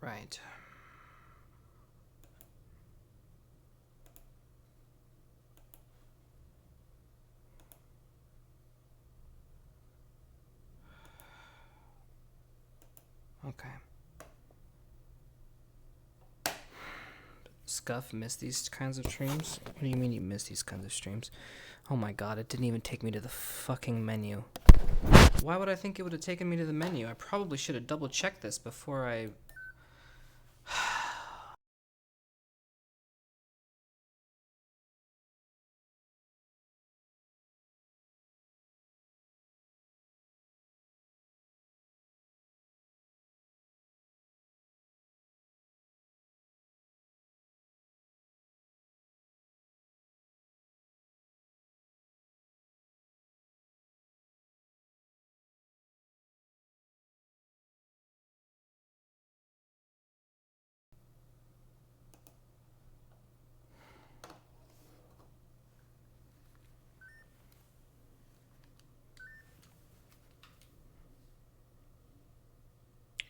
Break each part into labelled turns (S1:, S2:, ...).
S1: Right. Okay. Scuff missed these kinds of streams? What do you mean you missed these kinds of streams? Oh my god, it didn't even take me to the fucking menu. Why would I think it would have taken me to the menu? I probably should have double checked this before I...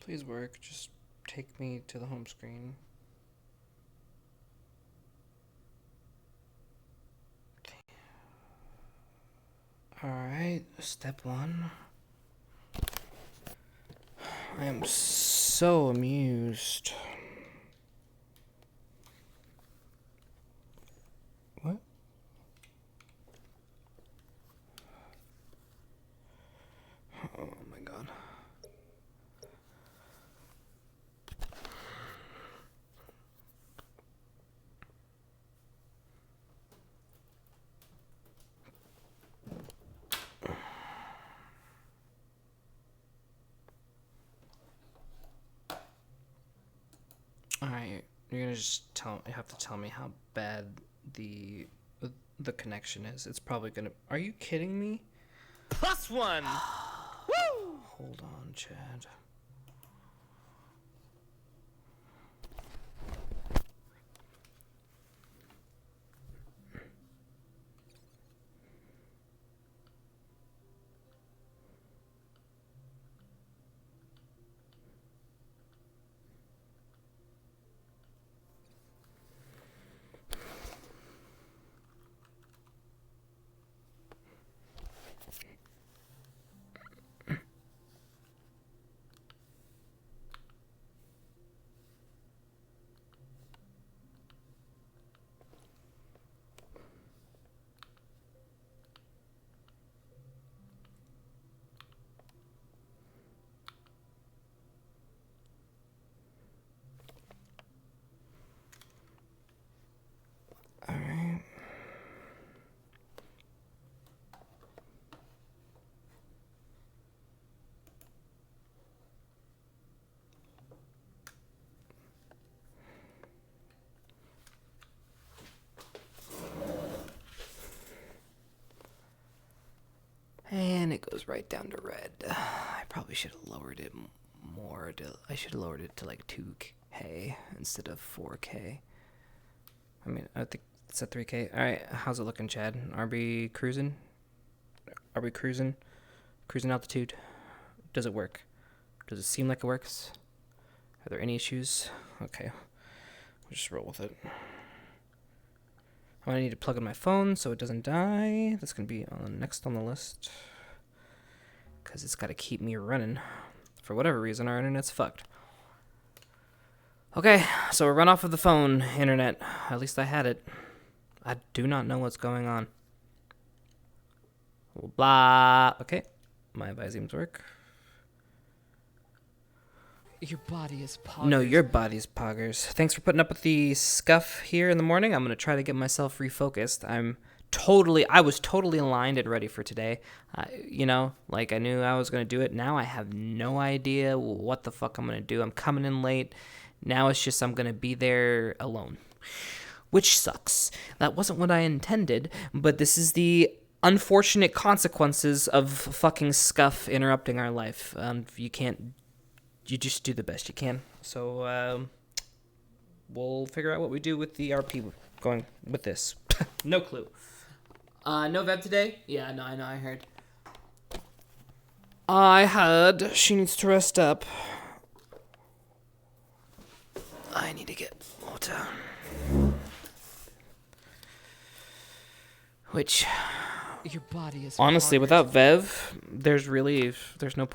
S1: Please work, just take me to the home screen. Alright, step one. I am so amused. What? Oh my god. Alright, you're gonna just you have to tell me how bad the connection is. It's probably gonna... Are you kidding me?
S2: +1! Woo!
S1: Hold on, Chad. Alright. And it goes right down to red. I probably should have lowered it more. I should have lowered it to like 2K instead of 4K. I mean, I think it's at 3K. Alright, how's it looking, Chad? Are we cruising? Are we cruising? Cruising altitude? Does it work? Does it seem like it works? Are there any issues? Okay, we'll just roll with it. I need to plug in my phone so it doesn't die. That's going to be next on the list. Because it's got to keep me running. For whatever reason, our internet's fucked. Okay, so we're run off of the phone internet. At least I had it. I do not know what's going on. Blah. Okay, my Visines work.
S2: Your body is poggers.
S1: No, your body's poggers. Thanks for putting up with the scuff here in the morning. I'm going to try to get myself refocused. I was totally aligned and ready for today. You know, like I knew I was going to do it. Now I have no idea what the fuck I'm going to do. I'm coming in late. Now it's just I'm going to be there alone, which sucks. That wasn't what I intended, but this is the unfortunate consequences of fucking scuff interrupting our life. You just do the best you can. So, we'll figure out what we do with the RP going with this. No clue. No Veb today? Yeah, no, I know, I heard. I heard she needs to rest up. I need to get water. Which,
S2: Your body is
S1: honestly,
S2: poggers.
S1: without Vev, there's no,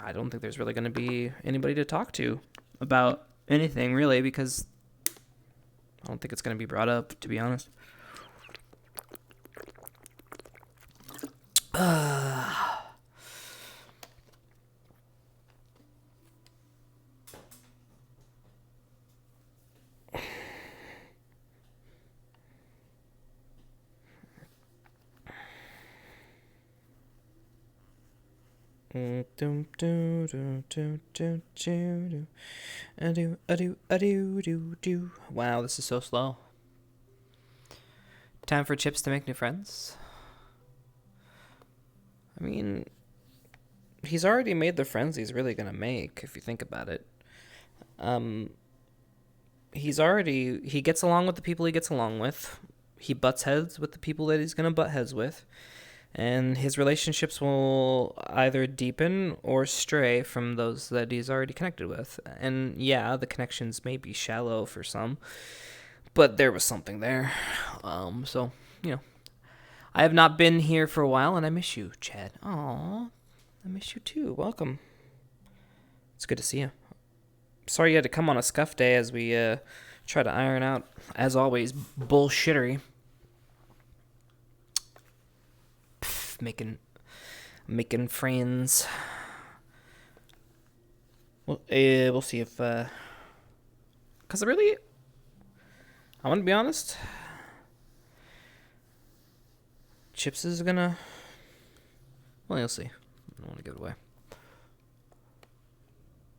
S1: I don't think there's really going to be anybody to talk to about anything, really, because I don't think it's going to be brought up, to be honest. Wow, this is so slow. Time for Chipz to make new friends. I mean, he's already made the friends he's really gonna make, if you think about it. He gets along with the people he gets along with. He butts heads with the people that he's gonna butt heads with. And his relationships will either deepen or stray from those that he's already connected with. And yeah, the connections may be shallow for some, but there was something there. So, I have not been here for a while, and I miss you, Chad. Aw, I miss you too. Welcome. It's good to see you. Sorry you had to come on a scuff day as we try to iron out, as always, bullshittery. Making friends. Well, we'll see if because really, I want to be honest, Chipz is gonna, well, you'll see. I don't want to give it away.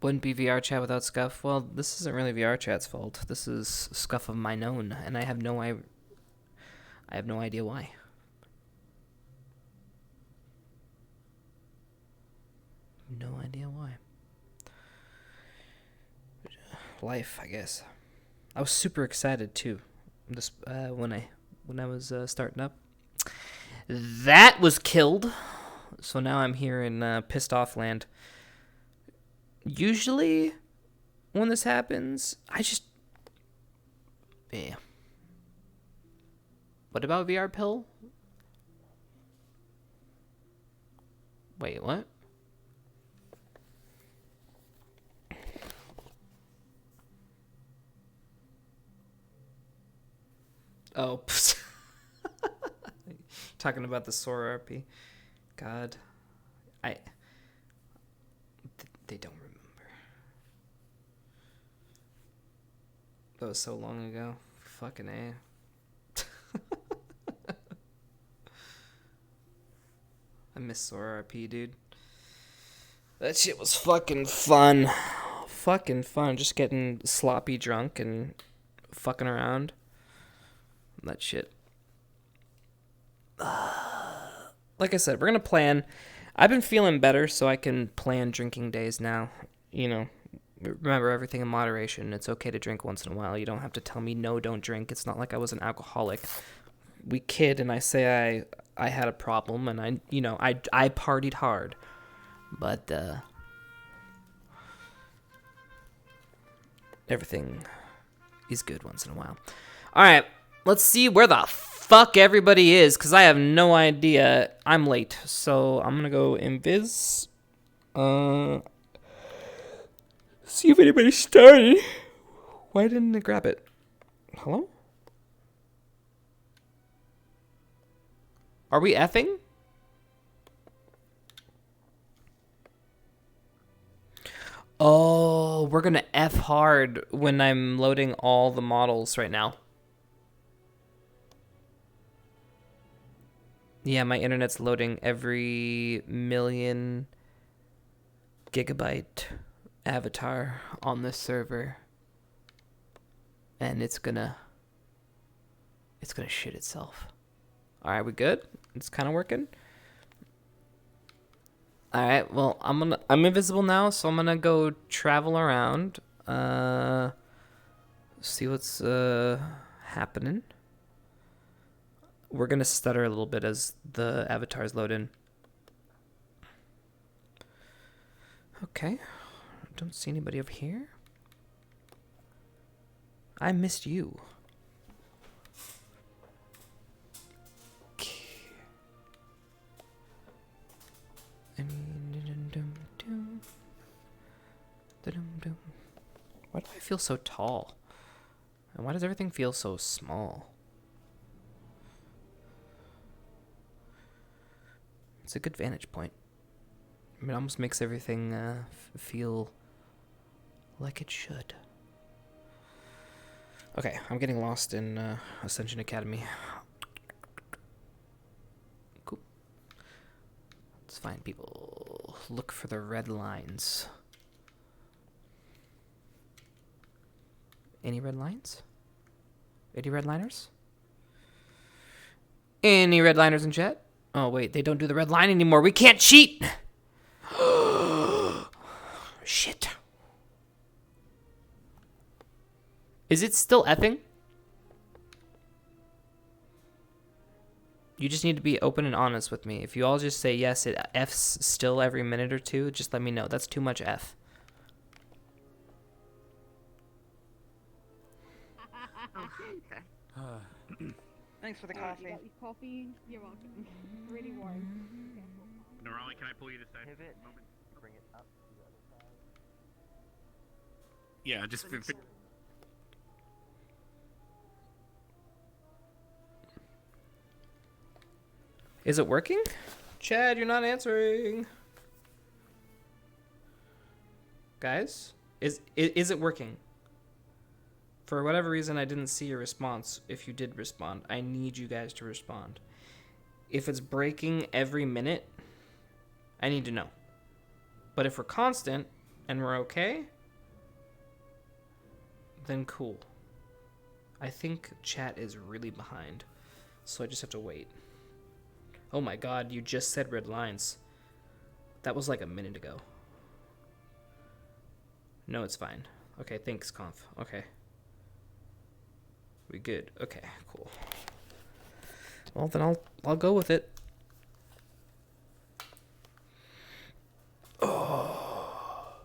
S1: Wouldn't be VRChat without Scuff. Well, this isn't really VRChat's fault. This is Scuff of mine own, and I have no idea why. No idea why. Life, I guess. I was super excited too. This when I was starting up. That was killed. So now I'm here in pissed off land. Usually, when this happens, yeah. What about VR pill? Wait, what? Oh, talking about the Sora RP. God, they don't remember. That was so long ago. Fucking A. I miss Sora RP, dude. That shit was fucking fun. Fucking fun. Just getting sloppy drunk and fucking around. That shit. Like I said, we're gonna plan. I've been feeling better, so I can plan drinking days now. Remember, everything in moderation. It's okay to drink once in a while. You don't have to tell me no, don't drink. It's not like I was an alcoholic. We kid, and I say I had a problem, and I partied hard, but everything is good once in a while. All right. Let's see where the fuck everybody is, because I have no idea. I'm late, so I'm going to go invis. See if anybody started. Why didn't it grab it? Hello? Are we effing? Oh, we're going to F hard when I'm loading all the models right now. Yeah, my internet's loading every million gigabyte avatar on this server. And it's gonna shit itself. Alright, we good? It's kinda working. Alright, well I'm invisible now, so I'm gonna go travel around. See what's happening. We're going to stutter a little bit as the avatars load in. Okay. Don't see anybody over here. I missed you. Why do I feel so tall? And why does everything feel so small? It's a good vantage point. I mean, it almost makes everything feel like it should. Okay, I'm getting lost in Ascension Academy. Cool. Let's find people. Look for the red lines. Any red lines? Any red liners? Any red liners in chat? Oh, wait, they don't do the red line anymore. We can't cheat! Shit. Is it still effing? You just need to be open and honest with me. If you all just say yes, it F's still every minute or two, just let me know. That's too much F.
S3: Thanks for the coffee.
S4: You got your coffee. You're welcome. Really warm.
S5: Norali, can I pull you to side?
S6: Pivot. Bring it up to the other side.
S5: Yeah, just.
S1: Is it working? Chad, you're not answering. Guys, is it working? For whatever reason, I didn't see your response. If you did respond, I need you guys to respond. If it's breaking every minute, I need to know. But if we're constant and we're okay, then cool. I think chat is really behind, so I just have to wait. Oh my god, you just said red lines. That was like a minute ago. No, it's fine. Okay, thanks, Conf. Okay. We good. Okay, cool. Well, then I'll go with it. Oh.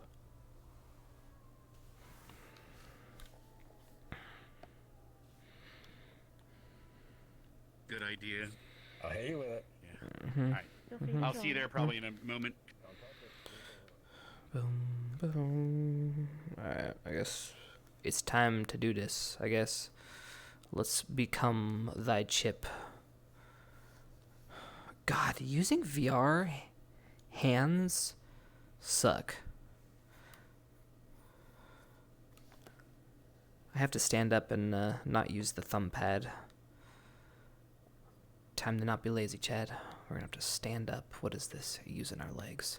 S5: Good idea.
S6: I'll hit you with it.
S5: Yeah. All right. I'll see you there probably in a moment.
S1: Boom, boom. Alright, I guess it's time to do this, I guess. Let's become thy chip. God, using VR hands suck. I have to stand up and not use the thumb pad. Time to not be lazy, Chad. We're gonna have to stand up. What is this? Using our legs.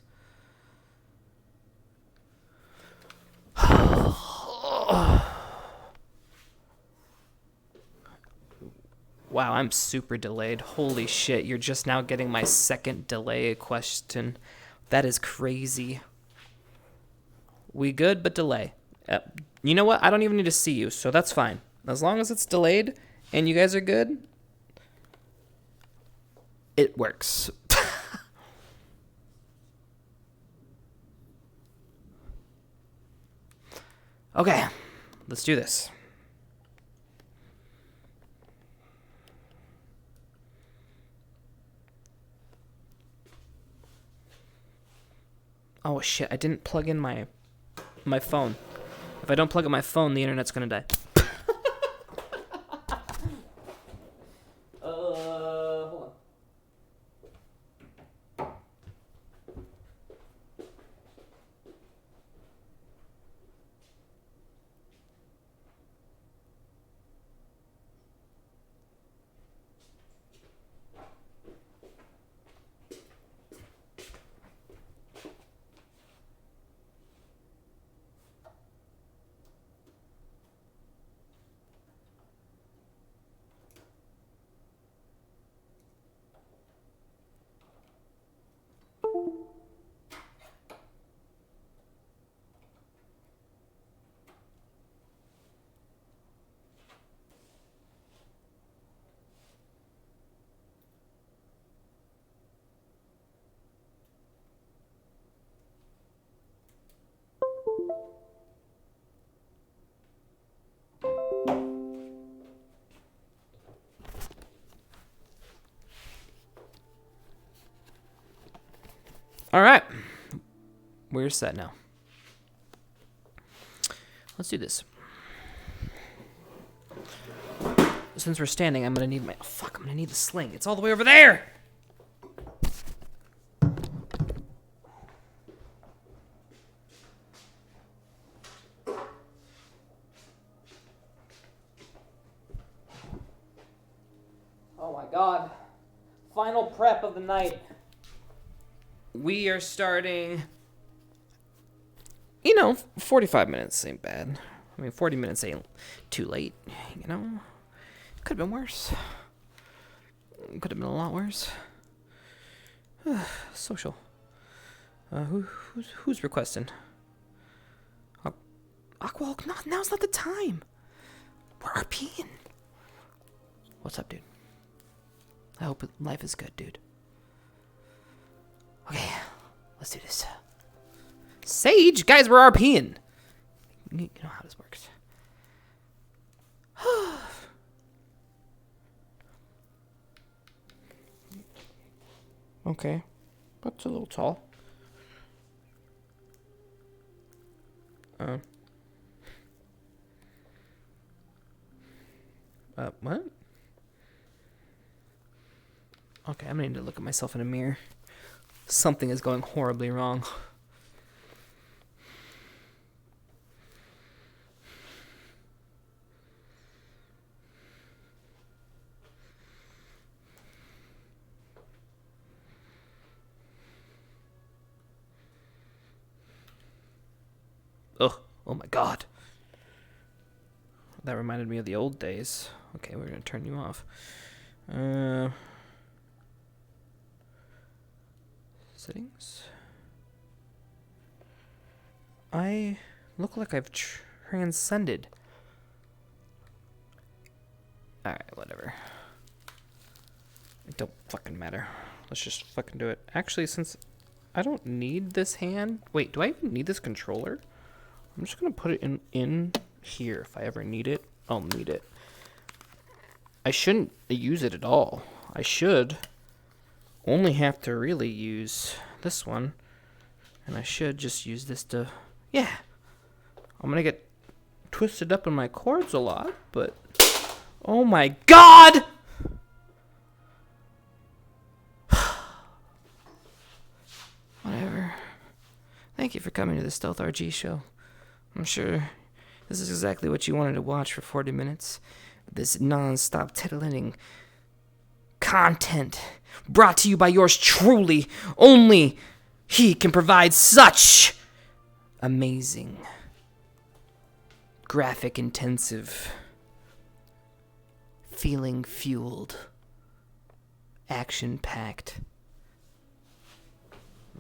S1: Wow, I'm super delayed. Holy shit, you're just now getting my second delay question. That is crazy. We good, but delay. You know what? I don't even need to see you, so that's fine. As long as it's delayed and you guys are good, it works. Okay, let's do this. Oh shit, I didn't plug in my phone. If I don't plug in my phone, the internet's gonna die. Hold on. All right. We're set now. Let's do this. Since we're standing, I'm gonna need my... Oh, fuck, I'm gonna need the sling. It's all the way over there! Oh my god. Final prep of the night. We are starting... 45 minutes ain't bad. I mean, 40 minutes ain't too late, Could have been worse. Could have been a lot worse. Social. Who's requesting? Aqua, now's not the time. We're RPing. What's up, dude? I hope life is good, dude. Okay, let's do this. Sage? Guys, we're RPing. You know how this works. Okay. That's a little tall. What? Okay, I'm gonna need to look at myself in a mirror. Something is going horribly wrong. Ugh, oh my god. That reminded me of the old days. Okay, we're gonna turn you off. Settings. I look like I've transcended. Alright, whatever. It don't fucking matter. Let's just fucking do it. Actually, since I don't need this hand... Wait, do I even need this controller? I'm just gonna put it in here. If I ever need it, I'll need it. I shouldn't use it at all. I should only have to really use this one. And I should just use this to... Yeah. I'm gonna get twisted up in my cords a lot, but... Oh my god! Whatever. Thank you for coming to the StealthRG show. I'm sure this is exactly what you wanted to watch for 40 minutes. This non-stop titillating content brought to you by yours truly. Only he can provide such amazing, graphic-intensive, feeling-fueled, action-packed,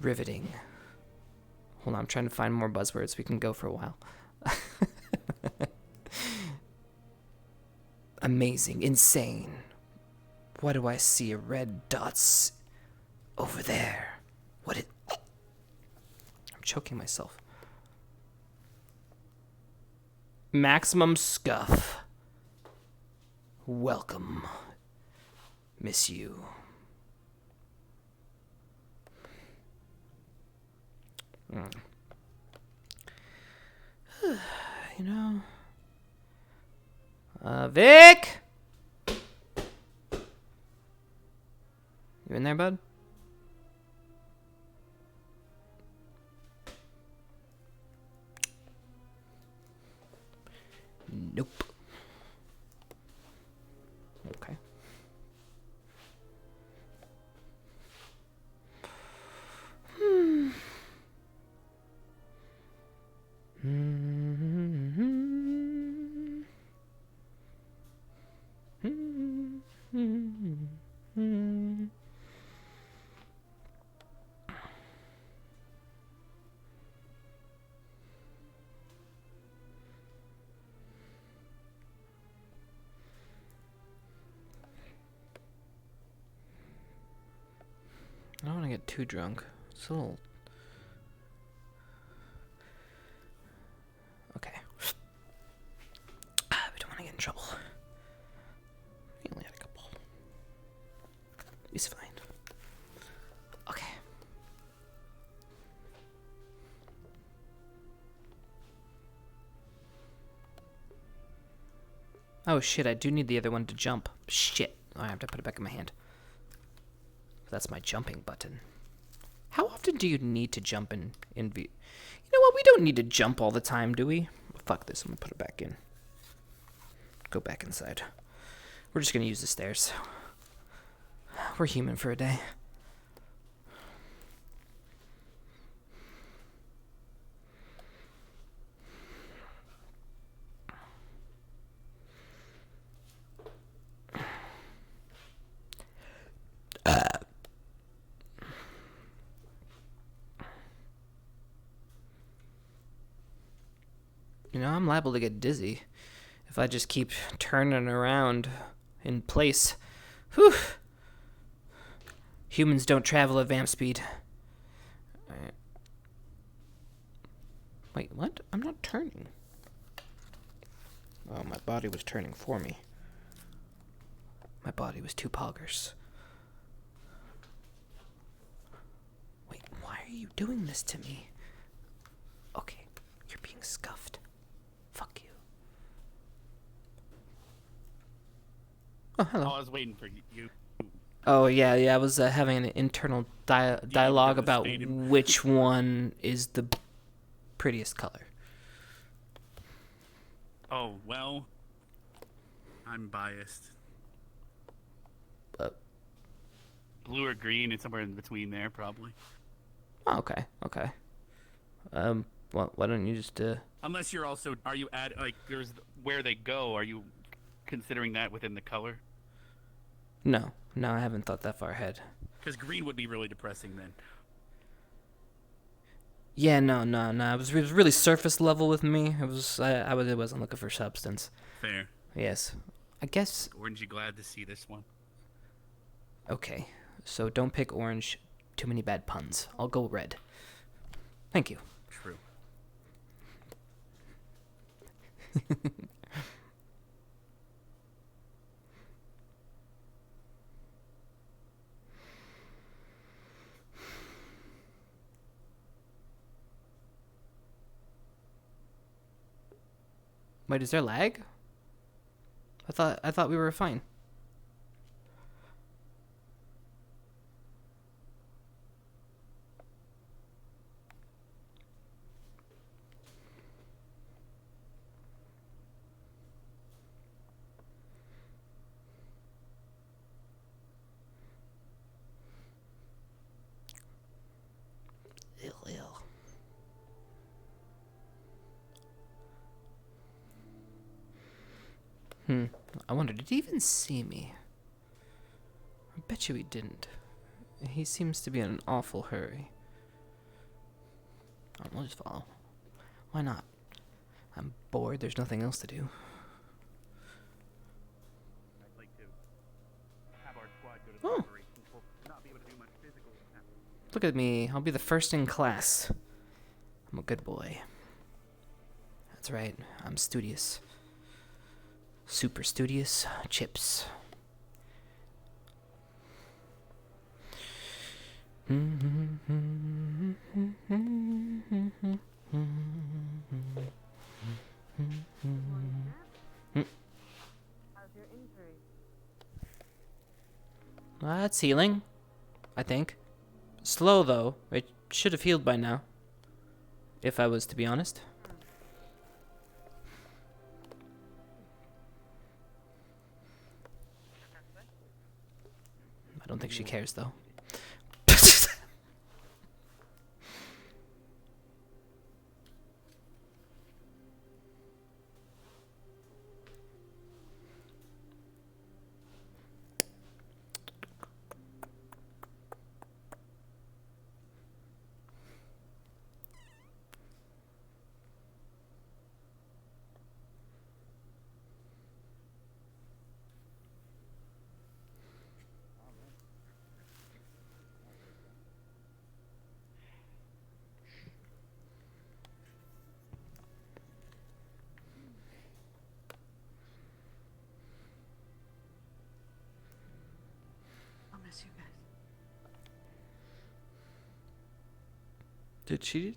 S1: riveting. Hold on, I'm trying to find more buzzwords. We can go for a while. Amazing, insane. Why do I see red dots over there? I'm choking myself. Maximum scuff. Welcome. Miss you. You know. Vic! You in there, bud? Nope. Okay. I don't want to get too drunk. It's a little... Okay. We don't want to get in trouble. We only had a couple. It's fine. Okay. Oh shit, I do need the other one to jump. Shit. I have to put it back in my hand. That's my jumping button. How often do you need to jump in V? You know what? We don't need to jump all the time, do we? Fuck this. I'm gonna put it back in. Go back inside. We're just gonna use the stairs. We're human for a day. You know, I'm liable to get dizzy if I just keep turning around in place. Whew. Humans don't travel at vamp speed. Alright. Wait, what? I'm not turning. Oh, my body was turning for me. My body was 2 poggers. Wait, why are you doing this to me? Okay, you're being scuffed. Fuck you. Oh, hello.
S5: Oh, I was waiting for you.
S1: Oh, yeah, I was having an internal dialogue about which one is the prettiest color.
S5: Oh, well, I'm biased. Blue or green, it's somewhere in between there, probably.
S1: Oh, okay. Well, why don't you just,
S5: Unless you're also, are you at, like, there's where they go, are you considering that within the color?
S1: No, I haven't thought that far ahead.
S5: Because green would be really depressing then.
S1: Yeah, no. It was really surface level with me. It was, I wasn't looking for substance.
S5: Fair.
S1: Yes. I guess,
S5: Orange, you glad to see this one?
S1: okay. So don't pick orange. Too many bad puns. I'll go red. Thank you.
S5: True.
S1: Wait, is there lag? I thought we were fine. Ill. I wonder, did he even see me? I bet you he didn't. He seems to be in an awful hurry. Oh, we'll just follow. Why not? I'm bored, there's nothing else to do.
S5: I'd like to have our squad go to
S1: Oh.
S5: the operations. We'll not be able to do much physical.
S1: Look at me, I'll be the first in class. I'm a good boy. That's right, I'm studious. Super studious, Chipz. That's healing, I think. Slow though, it should have healed by now. If I was to be honest. I don't think she cares though.
S3: I'll miss you guys.
S1: Did she?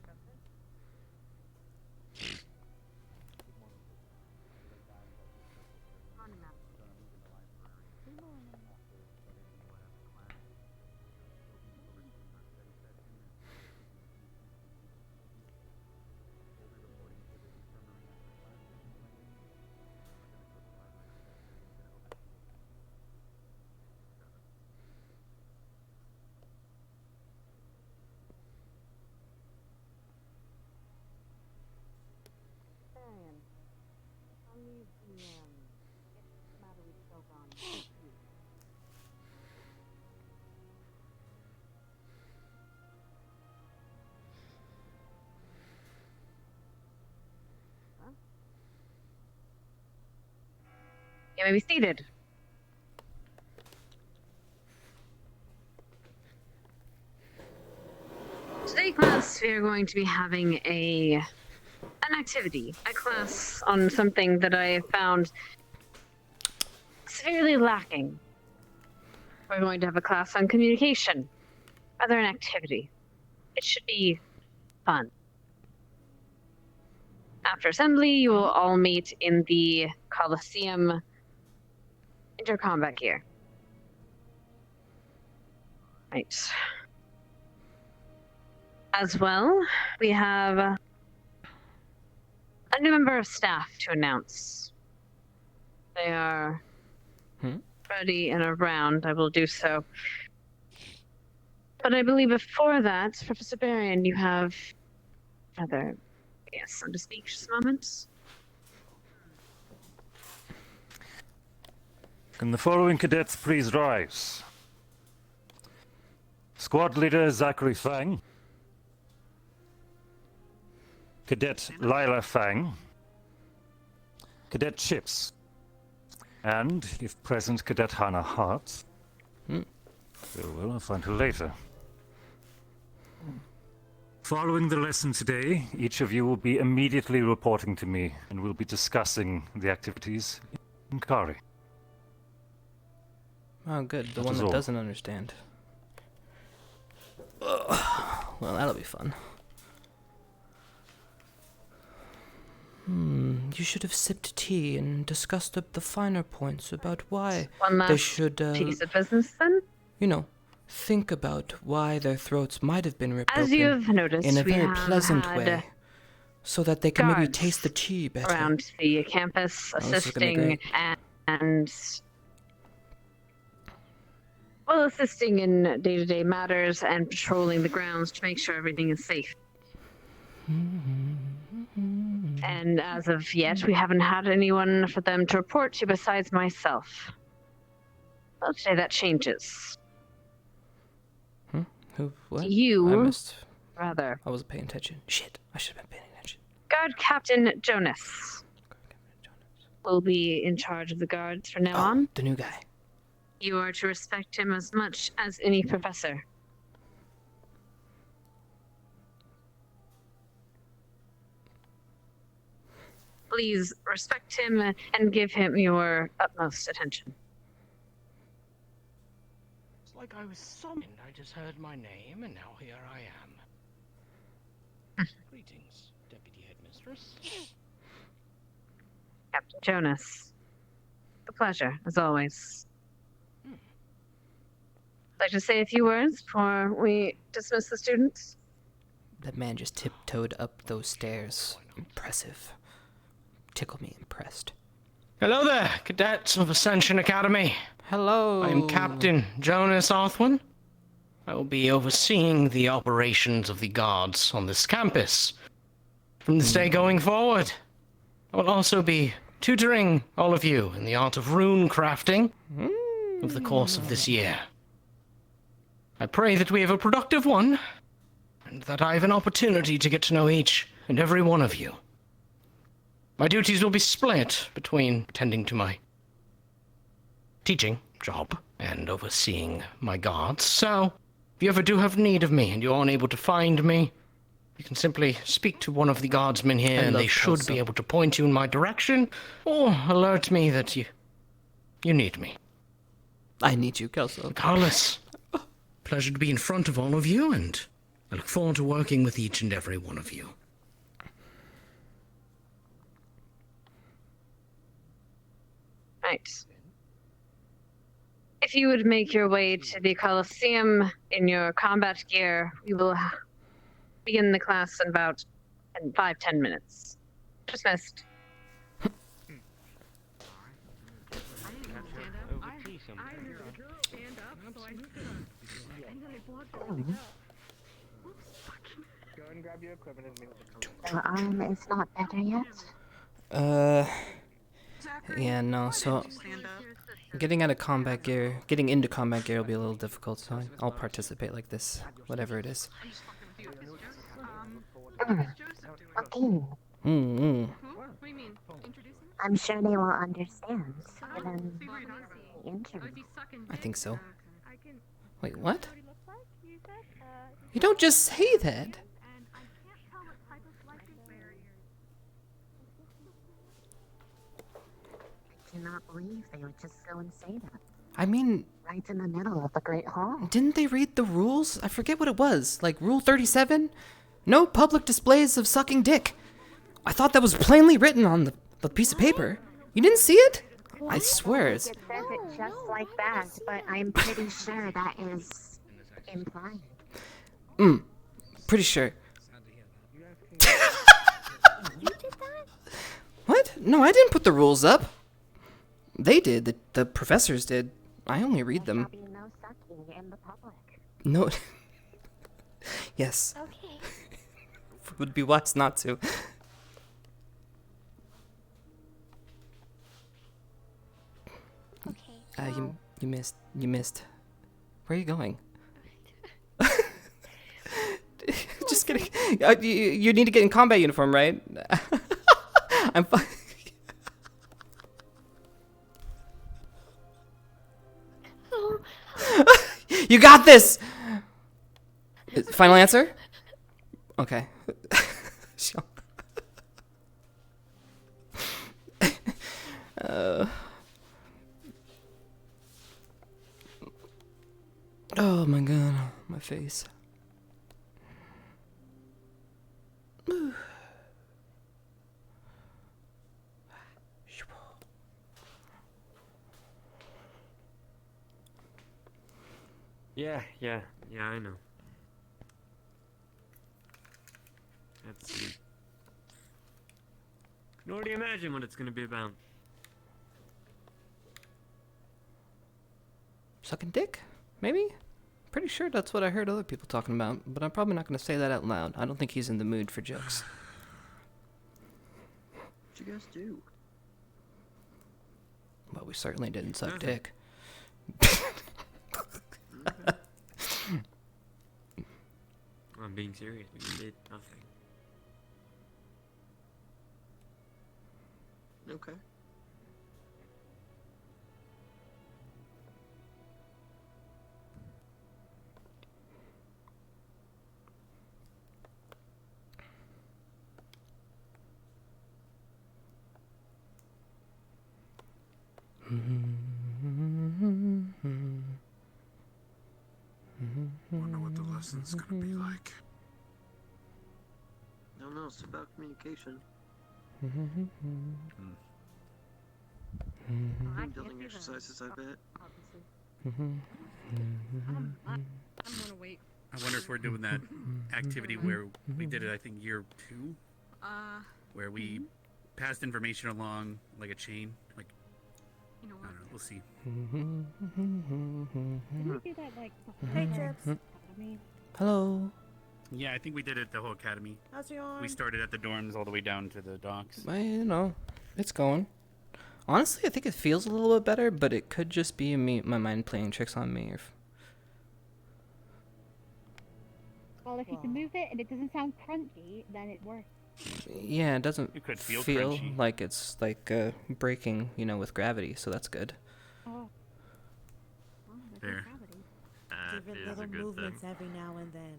S7: You may be seated. Today, class, we are going to be having an activity, a class on something that I have found severely lacking. We're going to have a class on communication, rather an activity. It should be fun. After assembly, you will all meet in the Coliseum intercombat gear. Right. As well, we have a new member of staff to announce. They are ready and around. I will do so. But I believe before that, Professor Barian, you have rather, yes, some to speak just a moment.
S8: Can the following cadets please rise? Squad leader Zachary Fang. Cadet Lila Fang. Cadet Chipz. And, if present, Cadet Hannah Hart. Very well, I'll find her later. Following the lesson today, each of you will be immediately reporting to me, and we'll be discussing the activities in Kari.
S1: Oh, good. The
S8: That
S1: one
S8: is
S1: that
S8: all.
S1: doesn't understand. Ugh. Well, that'll be fun. You should have sipped tea and discussed the finer points about why
S7: One
S1: they
S7: last
S1: should,
S7: piece of business, then.
S1: you know, think about why their throats might have been ripped
S7: As
S1: open
S7: you have noticed,
S1: in a
S7: we
S1: very
S7: have
S1: pleasant
S7: had
S1: way, so that they can maybe
S7: guards
S1: taste the tea better.
S7: around the campus,
S1: Oh, this is gonna be
S7: assisting assisting in day-to-day matters and patrolling the grounds to make sure everything is safe. And as of yet, we haven't had anyone for them to report to besides myself. Well, today that changes.
S1: Who? What?
S7: You,
S1: I missed.
S7: rather.
S1: I wasn't paying attention. Shit, I should have been paying attention.
S7: Guard Captain Jonas will be in charge of the guards from now on.
S1: The new guy.
S7: You are to respect him as much as any professor. Please respect him and give him your utmost attention.
S2: It's like I was summoned. I just heard my name, and now here I am. Greetings, Deputy Headmistress.
S7: Captain Jonas. A pleasure, as always. I'd like to say a few words before we dismiss the students.
S1: That man just tiptoed up those stairs. Impressive. Tickle me impressed.
S2: Hello there, cadets of Ascension Academy.
S1: Hello.
S2: I am Captain Jonas Arthwin. I will be overseeing the operations of the guards on this campus. From this day going forward, I will also be tutoring all of you in the art of rune crafting over the course of this year. I pray that we have a productive one, and that I have an opportunity to get to know each and every one of you. My duties will be split between tending to my teaching job and overseeing my guards, so if you ever do have need of me and you're unable to find me, you can simply speak to one of the guardsmen here and they should be able to point you in my direction or alert me that you need me.
S1: I need you, Kelso.
S2: Regardless, pleasure to be in front of all of you, and I look forward to working with each and every one of you.
S7: Right. If you would make your way to the Coliseum in your combat gear, we will begin the class in about 5-10 minutes. Dismissed.
S6: Go and grab your equipment and meet at the
S9: Your arm is not better yet?
S1: Yeah, no, so getting into combat gear will be a little difficult, so I'll participate like this, whatever it is.
S9: Okay.
S1: Mm-hmm.
S9: I'm sure they will understand, given the interview.
S1: I think so. Wait, what? You don't just say that.
S9: I cannot believe they would just go and say that.
S1: I mean,
S9: Right in the middle of the Great Hall.
S1: didn't they read the rules? I forget what it was. Like Rule 37? No public displays of sucking dick. I thought that was plainly written on the piece of paper. You didn't see it? I swear it's...
S9: It says it just like that, but I'm pretty sure that is implied.
S1: Pretty sure.
S9: You did that?
S1: What? No, I didn't put the rules up. They did. The professors did. I only read them.
S9: There'll be no sucking in the public.
S1: No. Yes.
S9: Okay.
S1: Would be wise not to.
S9: Okay.
S1: You missed. Where are you going? Just kidding. You need to get in combat uniform, right? I'm fine. You got this! Final answer? Okay. Oh my god, my face.
S10: Yeah, I know. Let's see. I can already imagine what it's gonna be about.
S1: Sucking dick? Maybe? Pretty sure that's what I heard other people talking about, but I'm probably not going to say that out loud. I don't think he's in the mood for jokes.
S10: What'd you guys do?
S1: But we certainly didn't suck
S10: Nothing.
S1: dick.
S10: I'm being serious. We did nothing. Okay.
S11: Wonder what the lesson's gonna be like.
S10: No, it's about communication. Building exercises, I bet.
S4: I'm gonna wait.
S5: I wonder if we're doing that activity where we did it, I think, year 2? Where we passed information along like a chain. Like,
S4: You know
S5: I
S4: what?
S5: don't know, we'll see.
S4: Didn't we do that like the
S12: Hey,
S4: whole
S12: Chipz.
S4: academy?
S1: Hello.
S5: Yeah, I think we did it the whole academy.
S12: How's it going?
S5: We started at the dorms all the way down to the docks.
S1: Well, you know, it's going. Honestly, I think it feels a little bit better, but it could just be my mind playing tricks on me.
S4: Well, if you can move it and it doesn't sound crunchy, then it works.
S1: Yeah, it doesn't
S5: It could feel
S1: feel
S5: crunchy.
S1: like it's like breaking, with gravity, so that's good.
S4: Oh. Well, there's no
S5: There.
S4: gravity.
S10: That
S12: Give it
S10: is a
S12: little
S10: good
S12: movements
S10: thing.
S12: every now and then.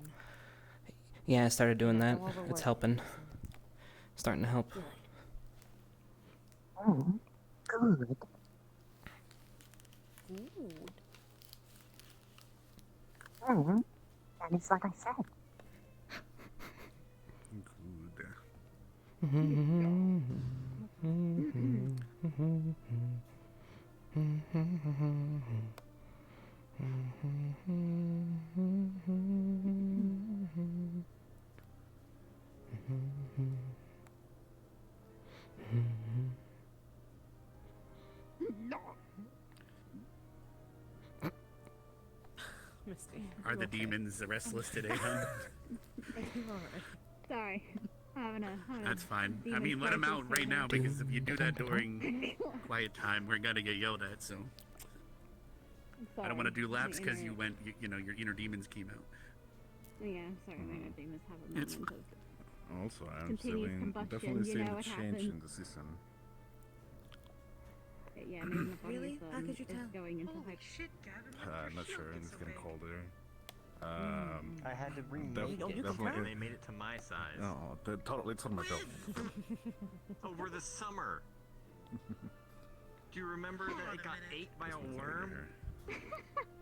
S1: Yeah, I started doing that.
S12: Don't overwork
S1: It's
S12: it.
S1: helping. Starting to help.
S12: Good.
S9: Oh, good.
S12: Good.
S9: And it's like I said.
S12: Misty.
S5: Are the demons restless today, huh?
S4: Sorry. having a
S5: That's fine. I
S4: demon
S5: mean, let them out
S4: crisis
S5: right now,
S4: now.
S5: because if you do that during quiet time, we're gonna get yelled at, so. I don't want to do laps because you went, your inner demons came out.
S4: Yeah, sorry, my inner demons have a
S5: It's
S4: moment of
S11: Also, I'm
S4: Spontaneous
S11: feeling
S4: combustion,
S11: definitely
S4: you
S11: seeing
S4: know
S11: a
S4: what
S11: change
S4: happened.
S11: in the season.
S4: Yeah, maybe my body
S12: Really?
S4: is,
S12: How could you
S4: is
S12: tell?
S4: going into
S3: Holy
S4: hibernation.
S3: shit, Gavin.
S11: I'm not sure. It's getting colder.
S6: I had to remake
S11: Definitely.
S10: And they made it to my size.
S11: Oh, totally myself.
S10: Over the summer. Do you remember that it got ate by a worm?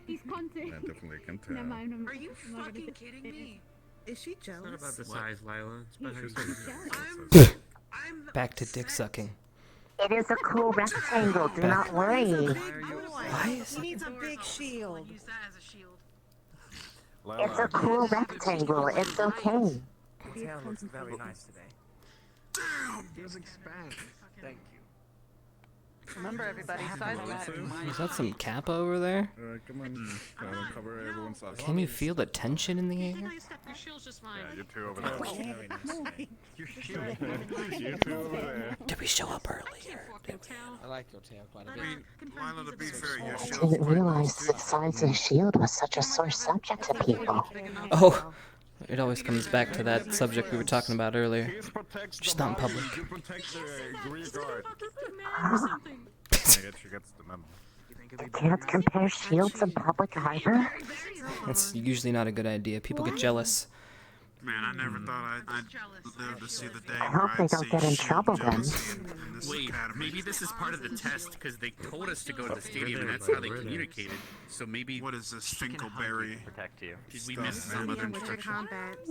S4: He's content.
S11: Yeah, definitely can tell.
S4: Never mind,
S3: Are you
S4: I'm not gonna
S3: fucking
S4: say
S3: kidding
S4: it.
S3: me?
S12: Is she
S10: It's not
S12: jealous?
S10: about the size, Lila. It's about how you
S4: Jealous.
S3: I'm
S1: Back to dick sucking.
S9: It is a cool rectangle, do not worry.
S1: Why is
S12: He needs a big shield.
S3: Use that as a shield.
S9: It's a cool rectangle, it's okay.
S6: The town looks very nice today.
S11: Damn!
S6: It was expanded. Thank you.
S3: Remember, everybody, size matters.
S1: Is that some Kappa over there?
S11: Alright, come on. Cover everyone's eyes.
S1: Can you feel the tension in the air?
S3: Your shield's just fine.
S11: Yeah, you two over there.
S6: Very nice today.
S10: Your shield.
S11: You two over there.
S1: Did we show up earlier?
S6: I like your tail quite a
S11: I
S6: bit.
S11: mean, Lila, to be fair, your
S9: I
S11: shield's
S9: didn't
S11: quite
S9: realize
S11: nice,
S9: the
S11: too.
S9: size of the shield was such a sore subject to people.
S1: Oh, it always comes back to that subject we were talking about earlier.
S11: His protects
S1: Just
S11: the
S1: not in
S11: body,
S1: public.
S11: You protect the Greek guard.
S9: Huh?
S11: I guess she gets the memo.
S9: You can't compare shields in public harbor?
S1: That's usually not a good idea. People get jealous.
S11: Man, I never thought I'd live to see the day
S9: I
S11: where
S9: hope they
S11: I'd
S9: don't
S11: see
S9: get in
S11: shield
S9: trouble then.
S11: jealousy in this
S5: Wait,
S11: academy.
S5: maybe this is part of the test because they told us to go to the stadium and that's how they communicated. So maybe
S11: What is this Finkelberry?
S10: Protect you.
S5: did we
S11: stuff,
S5: miss
S11: man?
S5: some other
S12: With your
S5: instruction?
S12: combats.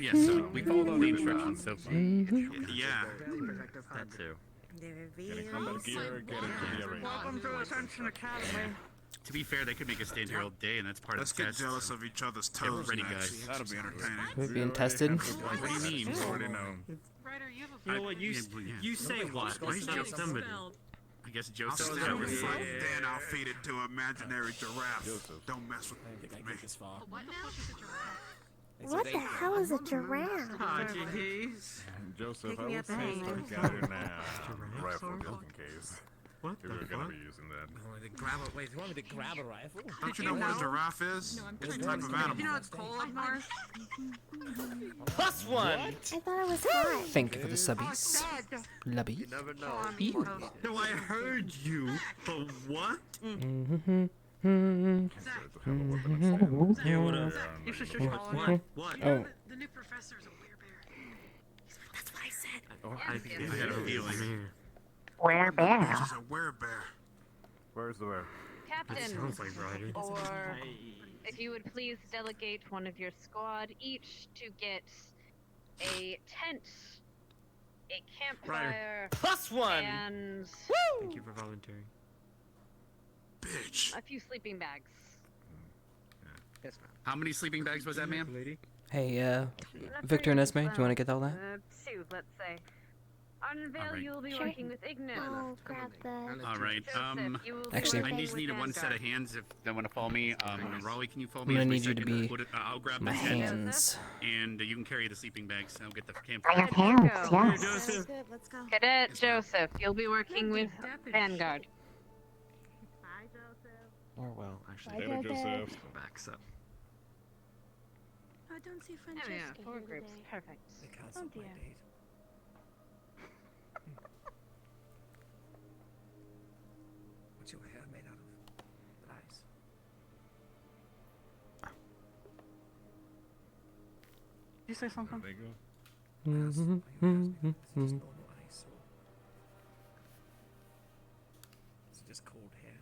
S5: Yeah, so we followed all the instructions so far.
S11: Yeah.
S10: That too.
S12: The
S11: Getting
S12: reveal.
S11: combat gear, getting gearing.
S3: Welcome to Ascension Academy.
S5: To be fair, they could make us stand here all day and that's part
S11: Let's
S5: of the
S11: get
S5: test.
S11: jealous
S5: so-
S11: of each other's
S5: Get
S11: toes
S5: ready,
S11: next.
S5: guys.
S11: That'll be entertaining.
S1: We're being tested.
S5: What do you mean?
S11: You already know.
S3: Ryder, you have a
S10: You know what? You say what? It's not somebody.
S5: I guess
S11: I'll
S5: Joseph
S11: start
S5: said
S11: with
S5: it.
S11: fight, then I'll feed it to an imaginary giraffe. Don't mess with me.
S3: What the fuck is a giraffe?
S9: What the hell is a giraffe?
S10: Hi, GGs.
S11: Joseph, I
S12: me
S11: would
S12: up
S11: say
S12: hang.
S11: start gathering a rifle just in case.
S10: What
S11: If we're gonna be using that.
S6: Wait, you want me to grab a rifle?
S11: Don't you know what a giraffe is? It's a type of animal.
S3: You know it's cold up north?
S6: Plus one!
S9: I thought it was hot.
S1: Thank you for the subbies. Lubby.
S10: Never know.
S1: Ew.
S10: No, I heard you. But what? Yeah, what up?
S3: You should just call him.
S10: What? What?
S1: Oh,
S3: The new professor's a werebear.
S12: That's what I said.
S10: I think I had a feeling.
S9: Where bear?
S11: She's a werebear. Where's the bear?
S7: Captain,
S10: Sounds like Ryder.
S7: or if you would please delegate one of your squad each to get a tent, a campfire,
S6: Plus one!
S7: and
S10: Thank you for volunteering.
S11: Bitch.
S7: a few sleeping bags.
S6: Yes, ma'am.
S5: How many sleeping bags was that, ma'am?
S10: Lady?
S1: hey,
S7: Not
S1: Victor and
S7: very
S1: Esme, do you want to get all that?
S7: Two, let's say. On Unveil,
S5: Alright.
S7: you will be
S4: Sure.
S7: working with Ignis.
S9: Oh, grab the...
S5: All right.
S7: Joseph, you will be
S1: Actually-
S5: I
S7: working
S5: just
S7: with
S5: needed one set of
S7: Vanguard.
S5: hands if they want to follow me. Raleigh, can you follow
S1: I'm
S5: me?
S1: gonna
S5: as my
S1: need you to
S5: second?
S1: be
S5: Put it- I'll grab
S1: My
S5: the tent,
S1: hands.
S5: and you can carry the sleeping bags. I'll get the
S9: I
S5: campfire.
S9: have hands,
S7: Go.
S9: yes.
S10: Joseph.
S12: Good, let's go.
S7: Cadet Joseph, you'll be working with Vanguard.
S12: Bye, Joseph.
S10: Or well, actually,
S4: Bye, Joseph.
S10: backs up.
S12: I don't see
S7: Oh
S12: Francesca
S7: yeah, 4
S12: here
S7: groups,
S12: today.
S7: perfect.
S6: They canceled
S4: Oh,
S6: my
S4: dear.
S6: date. What's your hair made out of? Nice.
S3: Did you say something?
S11: There you go.
S6: Yes. Are you asking if this is normal ice or... Is it just cold hair?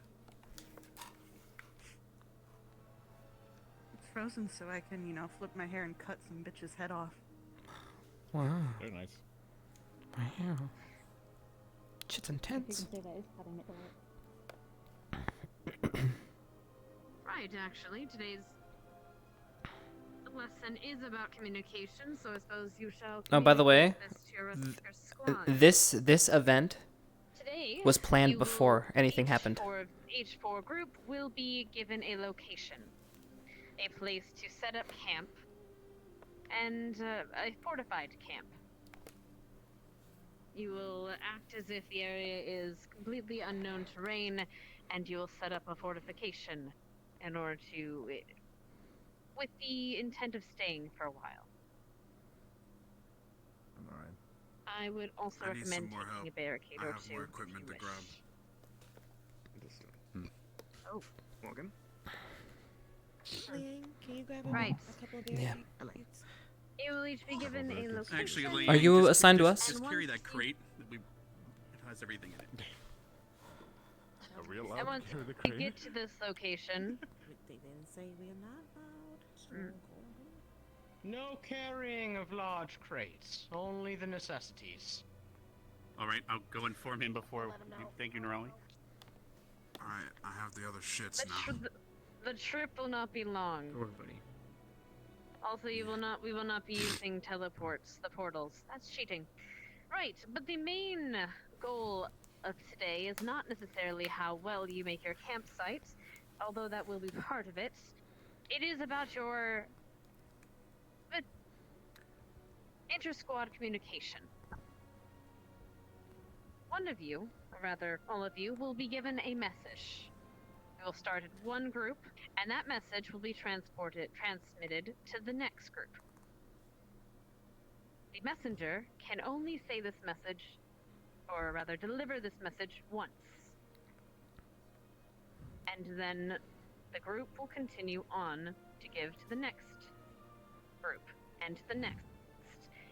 S3: It's frozen so I can, flip my hair and cut some bitch's head off.
S1: Wow.
S11: Very nice.
S1: Wow. Shit's
S4: You
S1: intense.
S4: can say that is cutting it right.
S7: Right, actually, today's lesson is about communication, so I suppose you shall.
S1: Oh, by the way,
S7: communicate this to your rest of your squad.
S1: This event
S7: Today
S1: was planned
S7: you will-
S1: before anything happened.
S7: Each four group will be given a location, a place to set up camp, and a fortified camp. You will act as if the area is completely unknown terrain, and you will set up a fortification in order to, with the intent of staying for a while.
S11: Alright.
S7: I would also
S11: I need some
S7: recommend
S11: more
S7: taking
S11: help.
S7: a barricade
S11: I
S7: or
S11: have
S7: two.
S11: more
S7: if
S11: equipment
S7: you
S11: to grab.
S7: wish. Oh.
S6: Morgan.
S12: Liang, can you grab
S7: Right.
S12: a couple of beers?
S1: Yeah.
S7: You will each be given a location.
S5: Actually, Lee,
S1: Are you
S5: just-
S1: assigned to
S5: just-
S1: us?
S5: Just carry that crate. It has everything in it.
S13: Are we allowed
S7: And
S13: to
S7: once
S13: carry the
S7: you
S13: crate?
S7: get to this location,
S12: They didn't say we're not allowed.
S7: Mm.
S2: No carrying of large crates, only the necessities.
S5: All right, I'll go inform him before. Thank you, Nerali.
S11: Alright, I have the other shits
S7: the,
S11: now.
S7: the trip will not be long.
S6: Don't worry, buddy.
S7: Also, we will not be using teleports, the portals. That's cheating. Right, but the main goal of today is not necessarily how well you make your campsite, although that will be part of it. It is about your inter-squad communication. One of you, or rather all of you, will be given a message. You will start at one group, and that message will be transmitted to the next group. The messenger can only say this message, or rather deliver this message once. And then the group will continue on to give to the next group, and to the next.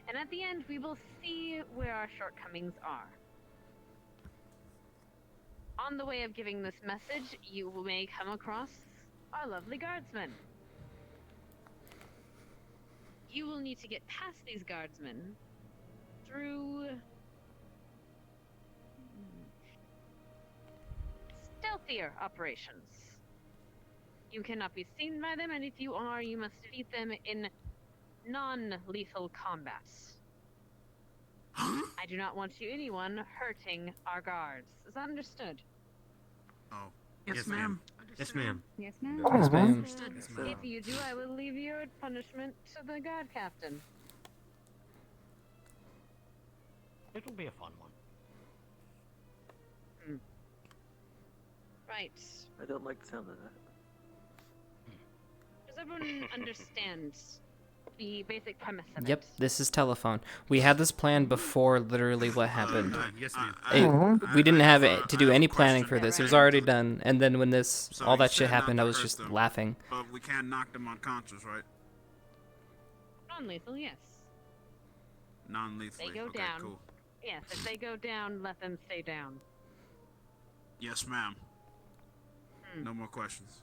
S7: And at the end, we will see where our shortcomings are. On the way of giving this message, you may come across our lovely guardsmen. You will need to get past these guardsmen through stealthier operations. You cannot be seen by them, and if you are, you must defeat them in non-lethal combat. I do not want anyone hurting our guards. Is that understood?
S11: Oh.
S6: Yes, ma'am. Yes, ma'am.
S4: Yes, ma'am.
S1: Yes, ma'am.
S6: Yes, ma'am.
S7: If you do, I will leave your punishment to the guard captain.
S2: It'll be a fun one.
S7: Right.
S6: I don't like the sound of that.
S7: Does everyone understand the basic premise of
S1: Yep,
S7: it?
S1: this is telephone. We had this plan before literally what happened.
S5: Yes, ma'am.
S1: We didn't have to do any planning for
S11: question.
S1: this. It was already done. And then when this
S11: So
S1: all
S11: you
S1: that shit
S11: said not
S1: happened,
S11: to
S1: I was
S11: hurt
S1: just
S11: them.
S1: laughing.
S11: But we can't knock them unconscious, right?
S7: Non-lethal, yes.
S11: Non-lethally.
S7: They go
S11: Okay,
S7: down.
S11: cool.
S7: Yes, if they go down, let them stay down.
S11: Yes, ma'am.
S7: Hmm.
S11: No more questions.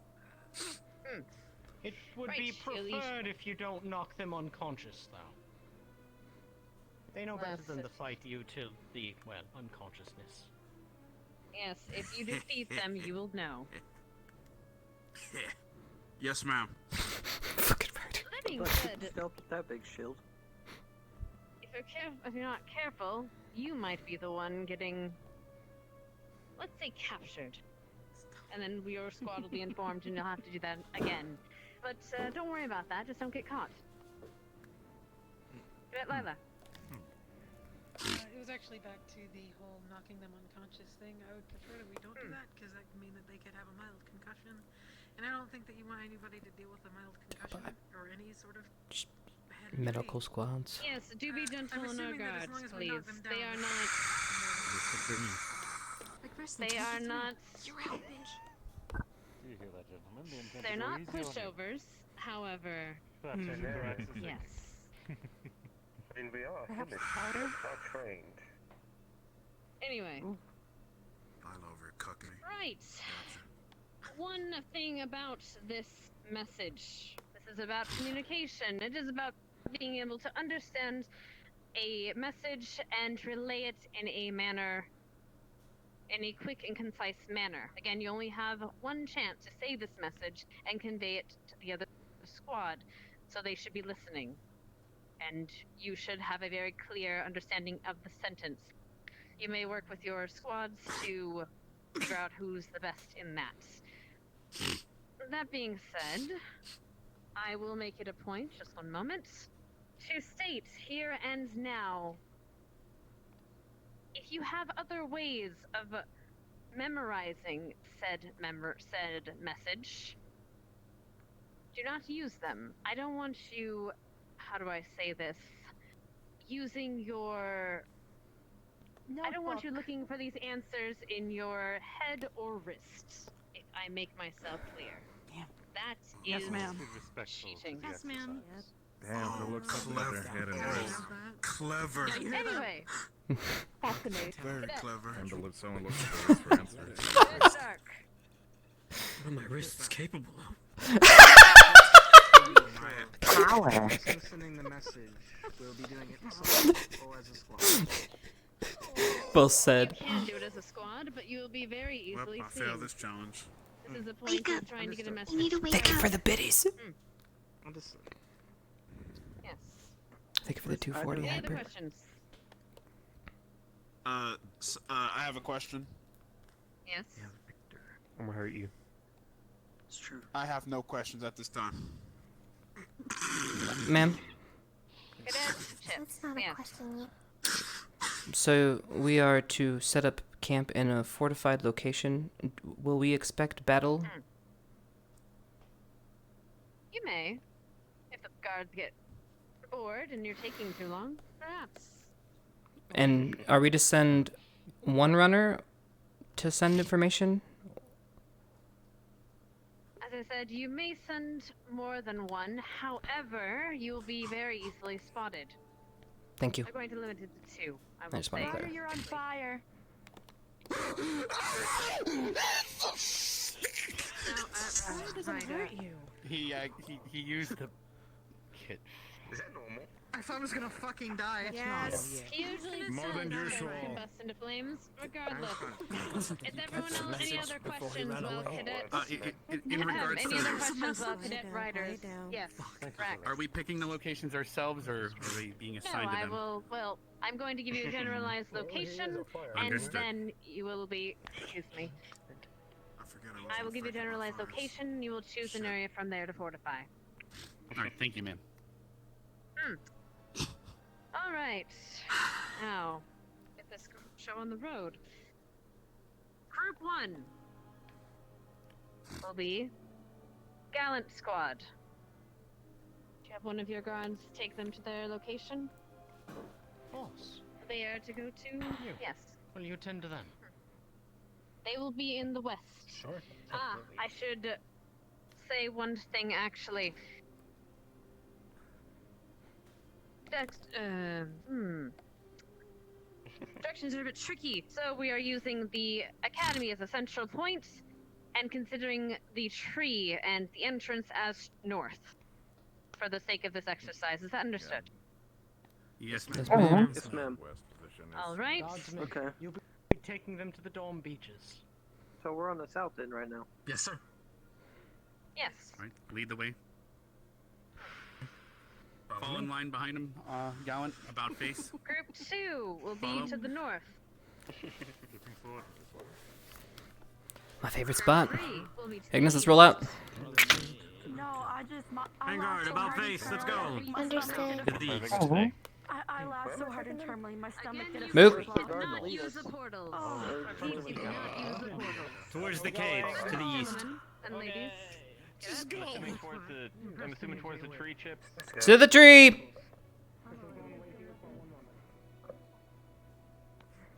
S2: It would
S7: Right,
S2: be
S7: Elise.
S2: preferred if you don't knock them unconscious, though. They know better
S7: That's
S2: than
S7: it.
S2: to fight you to the, well, unconsciousness.
S7: Yes, if you defeat them, you will know.
S11: Yes, ma'am.
S1: Fucking right.
S7: That being
S6: But
S7: said,
S6: stealth with that big shield.
S7: if you're not careful, you might be the one getting, let's say, captured. And then your squad will be informed and you'll have to do that again. But don't worry about that, just don't get caught. Right, Lila?
S14: It was actually back to the whole knocking them unconscious thing. I would prefer that we don't do that, because that could mean that they could have a mild concussion. And I don't think that you want anybody to deal with a mild concussion or any sort of head injury.
S1: Medical squads.
S7: Yes, do be gentle
S14: I'm
S7: on our
S14: assuming that as
S7: guards,
S14: long as we
S7: please.
S14: knock them
S7: They
S14: down,
S7: are not.
S12: Like wrestling,
S7: They are
S12: 23.
S7: not.
S12: You're out, bitch.
S8: Do you hear that, gentlemen? The intent
S7: They're
S8: is
S7: not
S8: easy on you.
S7: pushovers. However,
S8: That's correct.
S7: yes.
S15: I mean, we are
S12: Perhaps
S15: finished.
S12: powder?
S15: Are trained.
S7: Anyway,
S11: I'll overcook me.
S7: right. One thing about this message. This is about communication. It is about being able to understand a message and relay it in a manner, in a quick and concise manner. Again, you only have one chance to say this message and convey it to the other squad, so they should be listening. And you should have a very clear understanding of the sentence. You may work with your squads to figure out who's the best in that. That being said, I will make it a point, just one moment, to state here and now, if you have other ways of memorizing said message, do not use them. I don't want you, how do I say this, using your... I don't want you looking for these answers in your head or wrist. I make myself clear.
S3: Damn.
S7: That
S3: Yes,
S7: is
S3: ma'am.
S7: cheating.
S12: Yes, ma'am.
S13: Damn, it looks something out their head and eyes.
S11: Clever.
S7: Anyway,
S4: Fascinating.
S11: Very
S7: Cadet.
S11: clever.
S13: Time to look someone looks at the wrist for answers.
S7: Cadet Stark.
S6: What are my wrists capable of?
S9: Power.
S10: Sending the message. We'll be doing it solo or as a squad.
S1: Both said.
S7: You can do it as a squad, but you will be very easily
S11: Well, I
S7: seen.
S11: failed this challenge.
S7: This is the point of trying to get a message.
S9: You need to wake
S1: Thank you
S9: up.
S1: for the biddies.
S10: Understood.
S7: Yes.
S1: Thank you for the 240
S7: Any other
S1: hyper.
S7: questions?
S16: I have a question.
S7: Yes.
S10: I'm gonna hurt you.
S16: It's true. I have no questions at this time.
S1: Ma'am,
S7: Cadet Chipz.
S9: That's not a
S7: Yes.
S9: question yet.
S1: so we are to set up camp in a fortified location. Will we expect battle?
S7: You may. If the guards get bored and you're taking too long, perhaps.
S1: And are we to send one runner to send information?
S7: As I said, you may send more than one. However, you'll be very easily spotted.
S1: Thank you.
S7: I'm going to limit it to 2. I will
S1: just wanna
S7: say.
S1: clarify.
S7: You're on fire.
S12: How does it hurt you?
S2: He used the kit.
S10: Is that normal?
S3: I thought I was gonna fucking die.
S12: Yes.
S7: Usually
S13: More
S7: some
S13: than usual.
S7: combust into flames. Regardless. Is everyone else any other questions while cadet?
S5: In regards
S7: any other
S5: to,
S7: questions while
S12: Write it
S7: cadet
S12: down,
S7: riders?
S12: write it down.
S7: Yes. Rack.
S5: are we picking the locations ourselves, or are they being
S7: No,
S5: assigned to
S7: I
S5: them?
S7: will. Well, I'm going to give you a generalized location, and
S5: Understood.
S7: then you will be. Excuse me.
S11: I forget I was
S7: I will give you a generalized location. You will choose an area from there to fortify.
S5: All right, thank you, ma'am.
S7: All right. Now, get this show on the road. Group 1 will be Gallant Squad. Do you have one of your guards take them to their location?
S2: Boss.
S7: They are to go to? Yes.
S2: Will you attend to them?
S7: They will be in the west.
S2: Sure.
S7: I should say one thing actually. Directions are a bit tricky, so we are using the academy as a central point, and considering the tree and the entrance as north, for the sake of this exercise. Is that understood?
S5: Yes,
S1: Yes,
S5: ma'am.
S1: ma'am.
S10: Yes, ma'am.
S13: West position is
S7: All right.
S2: Guardsmen,
S10: Okay.
S2: you'll be taking them to the dorm beaches.
S10: So we're on the south end right now.
S5: Yes, sir.
S7: Yes.
S5: All right, lead the way. Fall in line behind him, Gallant, about face.
S7: Group 2 will be
S5: Follow.
S7: to the north.
S1: My favorite spot.
S7: 3 will be to
S1: Ignis,
S7: the
S1: let's roll out.
S3: No, I just.
S6: Vanguard, about face, let's go.
S9: Understood.
S6: To the east.
S3: I laughed so hard internally, my stomach did a
S1: Move.
S3: flip
S7: You
S3: flop.
S7: cannot use the portals. Repeat, you cannot use the portals.
S6: Towards the caves, to the east.
S7: Gentlemen and ladies.
S2: Just go.
S17: I'm assuming towards the tree, Chips.
S1: To the tree!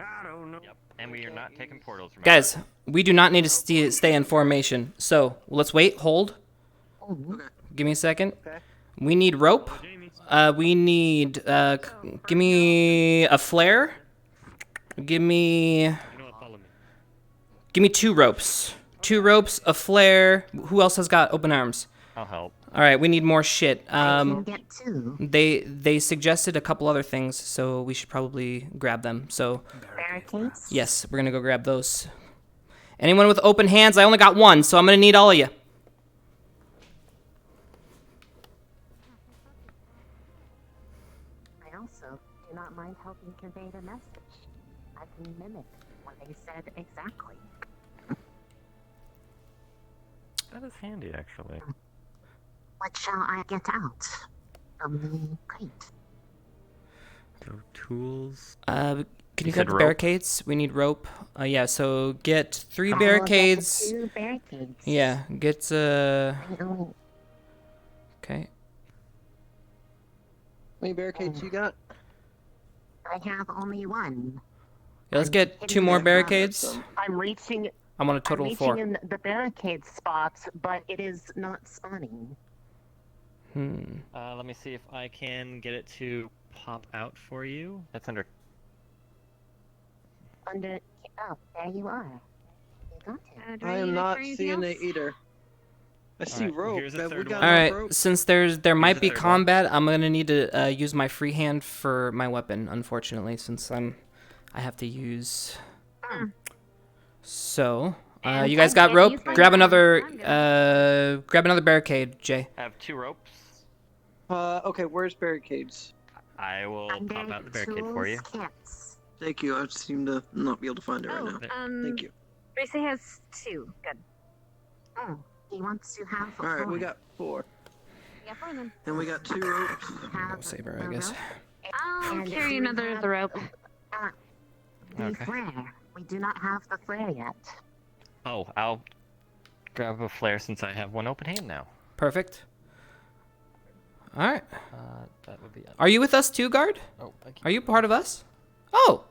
S10: I don't know.
S17: Yep. And we are not taking portals. Remember?
S1: Guys, we do not need to stay in formation. So, let's wait, hold. Give me a second. We need rope. We need, give me a flare. Give me 2 ropes. 2 ropes, a flare. Who else has got open arms?
S17: I'll help.
S1: All right, we need more shit.
S9: I can get 2.
S1: They suggested a couple other things, so we should probably grab them. So,
S9: Barricades?
S1: yes, we're gonna go grab those. Anyone with open hands? I only got 1, so I'm gonna need all of you.
S9: I also do not mind helping convey the message. I can mimic what they said exactly.
S17: That is handy, actually.
S9: What shall I get out from the crate?
S17: So, tools.
S1: Can you
S17: said
S1: grab the
S17: rope?
S1: barricades? We need rope. Yeah, so get 3
S9: I will get the
S1: barricades.
S9: 2 barricades.
S1: Yeah, get
S9: I only-
S1: Okay.
S10: How many barricades you got?
S9: I have only 1.
S1: Yeah, let's get 2 more barricades.
S9: I'm reaching
S1: I'm on a total
S9: I'm
S1: of 4.
S9: reaching in the barricade spot, but it is not spawning.
S17: Let me see if I can get it to pop out for you. That's under.
S9: Under. Oh, there you are. You got it.
S18: I am not seeing it either. I see
S17: Alright,
S18: rope.
S17: here's a
S18: Have we
S17: third
S18: got
S17: one.
S1: All
S18: enough
S1: right,
S18: rope?
S1: since there might
S17: the
S1: be
S17: third one.
S1: combat, I'm gonna need to use my free hand for my weapon. Unfortunately, since I have to use. So, you guys got rope? Grab another barricade, Jay.
S17: I have 2 ropes.
S18: Okay, where's barricades?
S17: I will pop out the barricade for you.
S18: Thank you. I seem to not be able to find it right now. Thank you.
S7: Tracy has 2. Good.
S9: Oh, he wants to have a
S18: Alright, we
S9: four.
S18: got 4.
S7: Yeah, for them.
S18: And we got 2 ropes.
S1: Oh, saber, I guess.
S7: I'll
S9: And
S7: carry
S9: we
S7: another of
S9: have,
S7: the rope.
S9: The
S17: Okay.
S9: flare. We do not have the flare yet.
S17: Oh, I'll grab a flare since I have 1 open hand now.
S1: Perfect. All right.
S17: That would be.
S1: Are you with us too, guard?
S17: Oh,
S1: Are you part of us? Oh,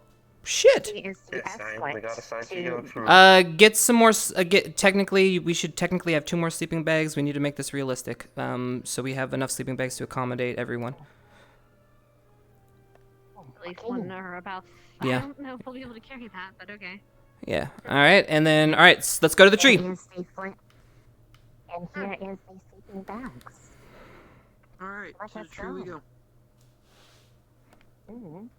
S1: shit.
S9: He is the
S15: We got assigned to go through.
S1: Get some more. Technically, we should technically have 2 more sleeping bags. We need to make this realistic. So we have enough sleeping bags to accommodate everyone.
S7: At least 1 or about.
S1: Yeah.
S7: I don't know if we'll be able to carry that, but okay.
S1: Yeah. All right. And then, all right, let's go to the tree.
S9: Here is the flare. And here is the sleeping bags.
S18: Alright,
S9: Let
S18: to the
S9: us
S18: tree we
S9: go.
S18: go.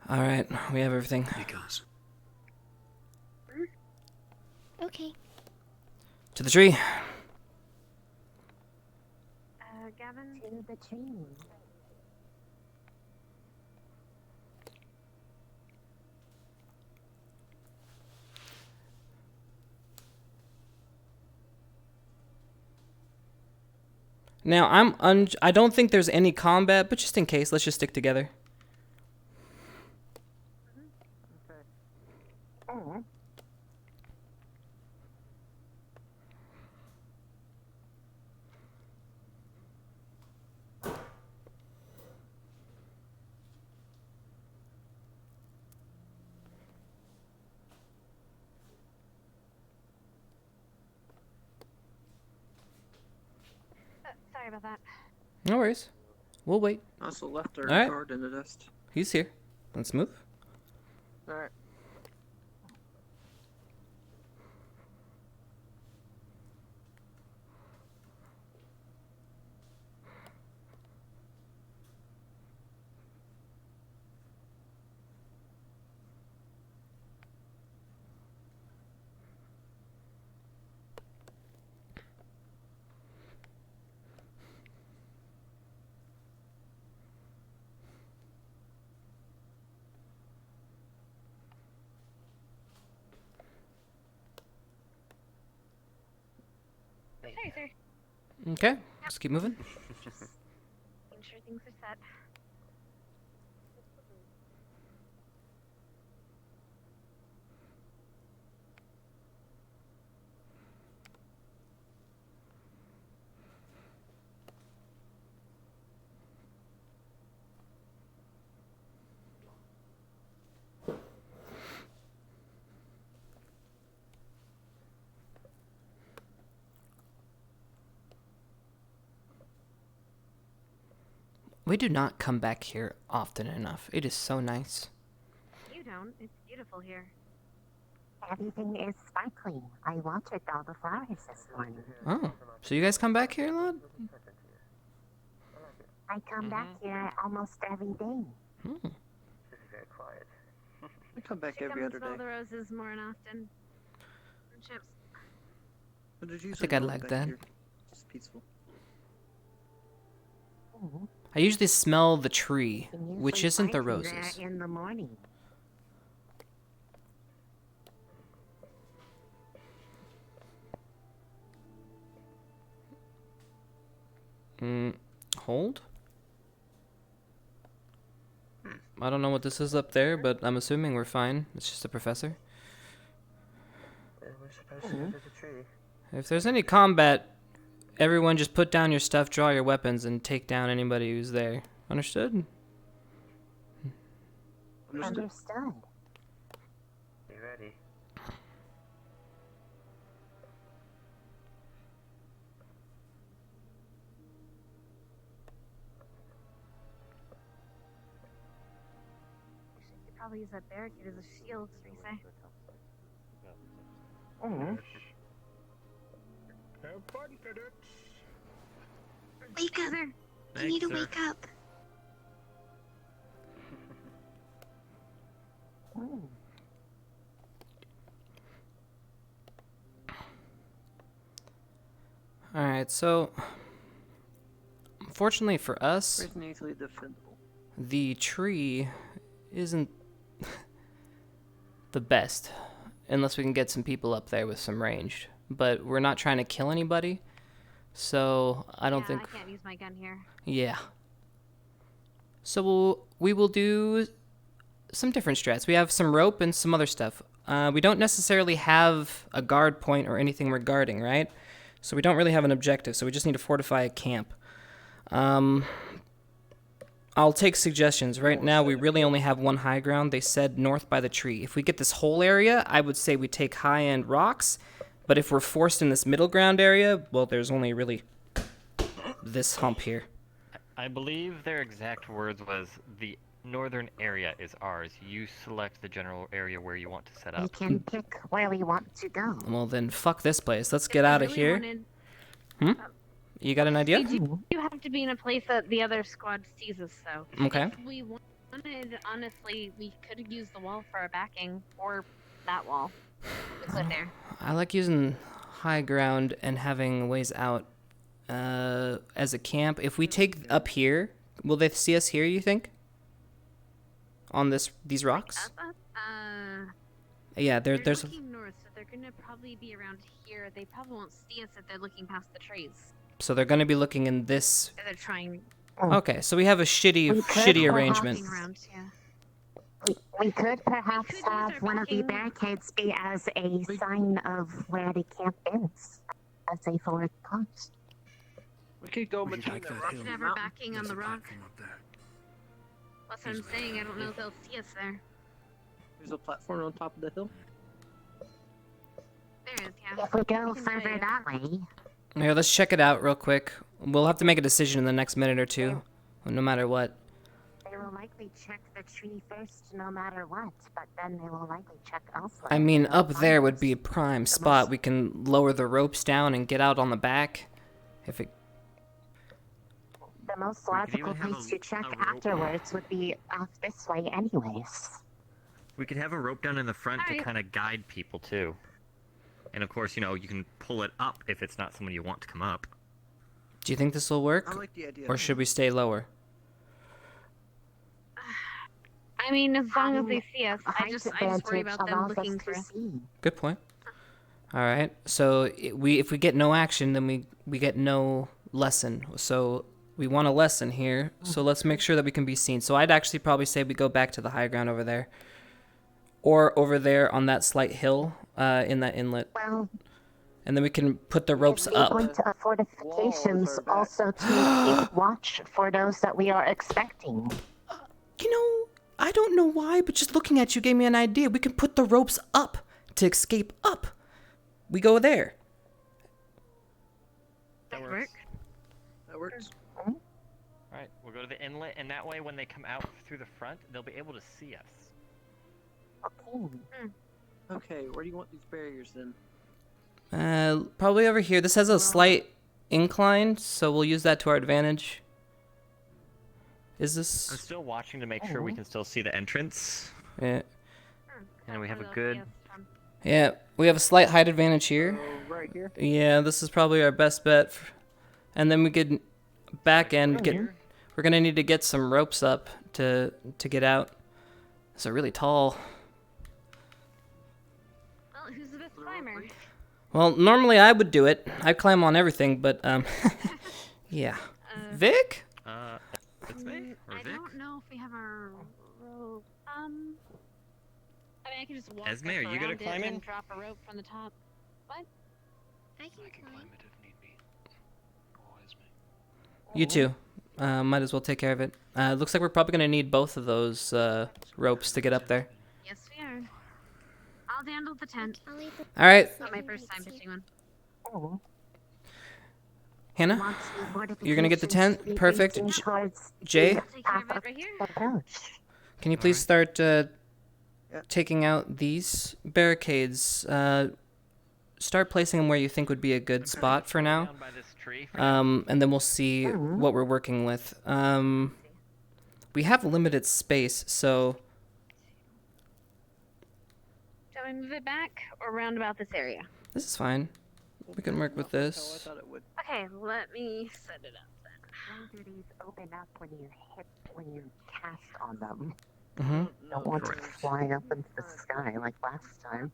S1: All right. We have everything.
S6: Because.
S4: Okay.
S1: To the tree.
S7: Gavin?
S9: To the tree.
S1: Now I don't think there's any combat, but just in case, let's just stick together.
S9: Oh.
S7: Sorry about that.
S1: No worries. We'll wait.
S18: Also left our
S1: Alright.
S18: guard in the dust.
S1: He's here. Let's move.
S18: Alright.
S7: Sorry, sir.
S1: Okay. Let's keep moving.
S7: Making sure things are set.
S1: We do not come back here often enough. It is so nice.
S7: You don't. It's beautiful here.
S9: Everything is sparkling. I watered all the flowers this morning.
S1: Oh, so you guys come back here a lot?
S9: I come back here almost every day.
S15: This is very quiet.
S18: I come back
S7: Should
S18: every
S7: come
S18: other
S7: and smell the
S18: day.
S7: roses more often. And Chipz.
S18: But there's
S1: I
S18: usually
S1: think I'd
S18: no one
S1: like
S18: back
S1: that.
S18: here. It's peaceful.
S1: I usually smell the tree, which
S9: Usually
S1: isn't the
S9: parking
S1: roses.
S9: there in the morning.
S1: Hold? I don't know what this is up there, but I'm assuming we're fine. It's just a professor.
S15: We're supposed to go to the tree.
S1: If there's any combat, everyone just put down your stuff, draw your weapons, and take down anybody who's there. Understood?
S9: Understood.
S15: Be ready.
S7: You could probably use that barricade as a shield, Teresa.
S15: Have fun, cadets.
S12: Wake up! You
S5: Thanks,
S12: need to
S5: sir.
S12: wake up.
S1: Alright, so unfortunately for us,
S18: It's easily defendable.
S1: the tree isn't the best unless we can get some people up there with some range. But we're not trying to kill anybody, so I don't think.
S7: I can't use my gun here.
S1: Yeah. So we will do some different strats. We have some rope and some other stuff. We don't necessarily have a guard point or anything we're guarding, right? So we don't really have an objective, so we just need to fortify a camp. I'll take suggestions. Right now, we really only have one high ground. They said north by the tree. If we get this whole area, I would say we take high-end rocks. But if we're forced in this middle ground area, well, there's only really this hump here.
S17: I believe their exact words was, the northern area is ours. You select the general area where you want to set
S9: We
S17: up.
S9: can pick where we want to go.
S1: Well, then fuck this place. Let's get out of here. You got an idea?
S7: You have to be in a place that the other squad sees us, though.
S1: Okay.
S7: If we wanted, honestly, we could use the wall for our backing, or that wall. We put there.
S1: I like using high ground and having ways out as a camp. If we take up here, will they see us here, you think? On these rocks? Yeah,
S7: They're
S1: there's...
S7: looking north, so they're gonna probably be around here. They probably won't see us if they're looking past the trees.
S1: So they're going to be looking in this...
S7: They're trying...
S1: Okay, so we have a shitty arrangement.
S9: We could perhaps have one of the barricades be as a sign of where the camp is, as a forward post.
S18: We could go between the rock
S7: We
S18: and
S7: could have
S18: the
S7: our
S18: mountain.
S7: backing on the rock. That's what I'm saying. I don't know if they'll see us there.
S18: There's a platform on top of the hill.
S7: There is, yeah.
S9: If we go further that way,
S1: Here, let's check it out real quick. We'll have to make a decision in the next minute or two, no matter what.
S9: they will likely check the tree first no matter what, but then they will likely check elsewhere.
S1: I mean, up there would be a prime spot. We can lower the ropes down and get out on the back. If it...
S9: The most logical place to check afterwards would be off this way anyways.
S17: We could have a rope down in the front to kind of guide people, too. And of course, you know, you can pull it up if it's not someone you want to come up.
S1: Do you think this will work?
S18: I like the idea.
S1: Or should we stay lower?
S7: I mean, as long as they see us. I just worry about them looking for us.
S1: Good point. All right. So if we get no action, then we get no lesson. So we want a lesson here. So let's make sure that we can be seen. So I'd actually probably say we go back to the high ground over there. Or over there on that slight hill in that inlet.
S9: Well,
S1: and then we can put the ropes up.
S9: We want fortifications also to keep watch for those that we are expecting.
S1: You know, I don't know why, but just looking at you gave me an idea. We can put the ropes up to escape up. We go there.
S7: That works.
S18: That works.
S17: Alright, we'll go to the inlet, and that way when they come out through the front, they'll be able to see us.
S18: Okay, where do you want these barriers then?
S1: Probably over here. This has a slight incline, so we'll use that to our advantage. Is this...
S17: I'm still watching to make sure we can still see the entrance.
S1: Yeah.
S17: And we have a good...
S1: Yeah, we have a slight height advantage here.
S18: Right here?
S1: Yeah, this is probably our best bet. And then we could back end get... We're gonna need to get some ropes up to get out. It's really tall.
S7: Well, who's the best climber?
S1: Well, normally I would do it. I climb on everything, but yeah. Vic?
S17: It's me or Vic?
S7: I don't know if we have our rope. I mean, I can just walk
S17: Esme, are you good at climbing?
S7: and drop a rope from the top. What?
S12: I can climb.
S1: You too. Might as well take care of it. Looks like we're probably gonna need both of those ropes to get up there.
S7: Yes, we are. I'll handle the tent.
S1: All right,
S7: It's not my first time pitching one.
S9: Oh.
S1: Hannah, you're gonna get the tent. Perfect. Jay,
S7: Take care of it right here.
S1: can you please start taking out these barricades? Start placing them where you think would be a good spot for now. And then we'll see what we're working with. We have limited space, so
S7: Do I move it back or round about this area?
S1: this is fine. We can work with this.
S7: Okay, let me set it up then.
S9: Why do these open up when you cast on them?
S1: Mm-hmm.
S9: Don't want to fly up into the sky like last time.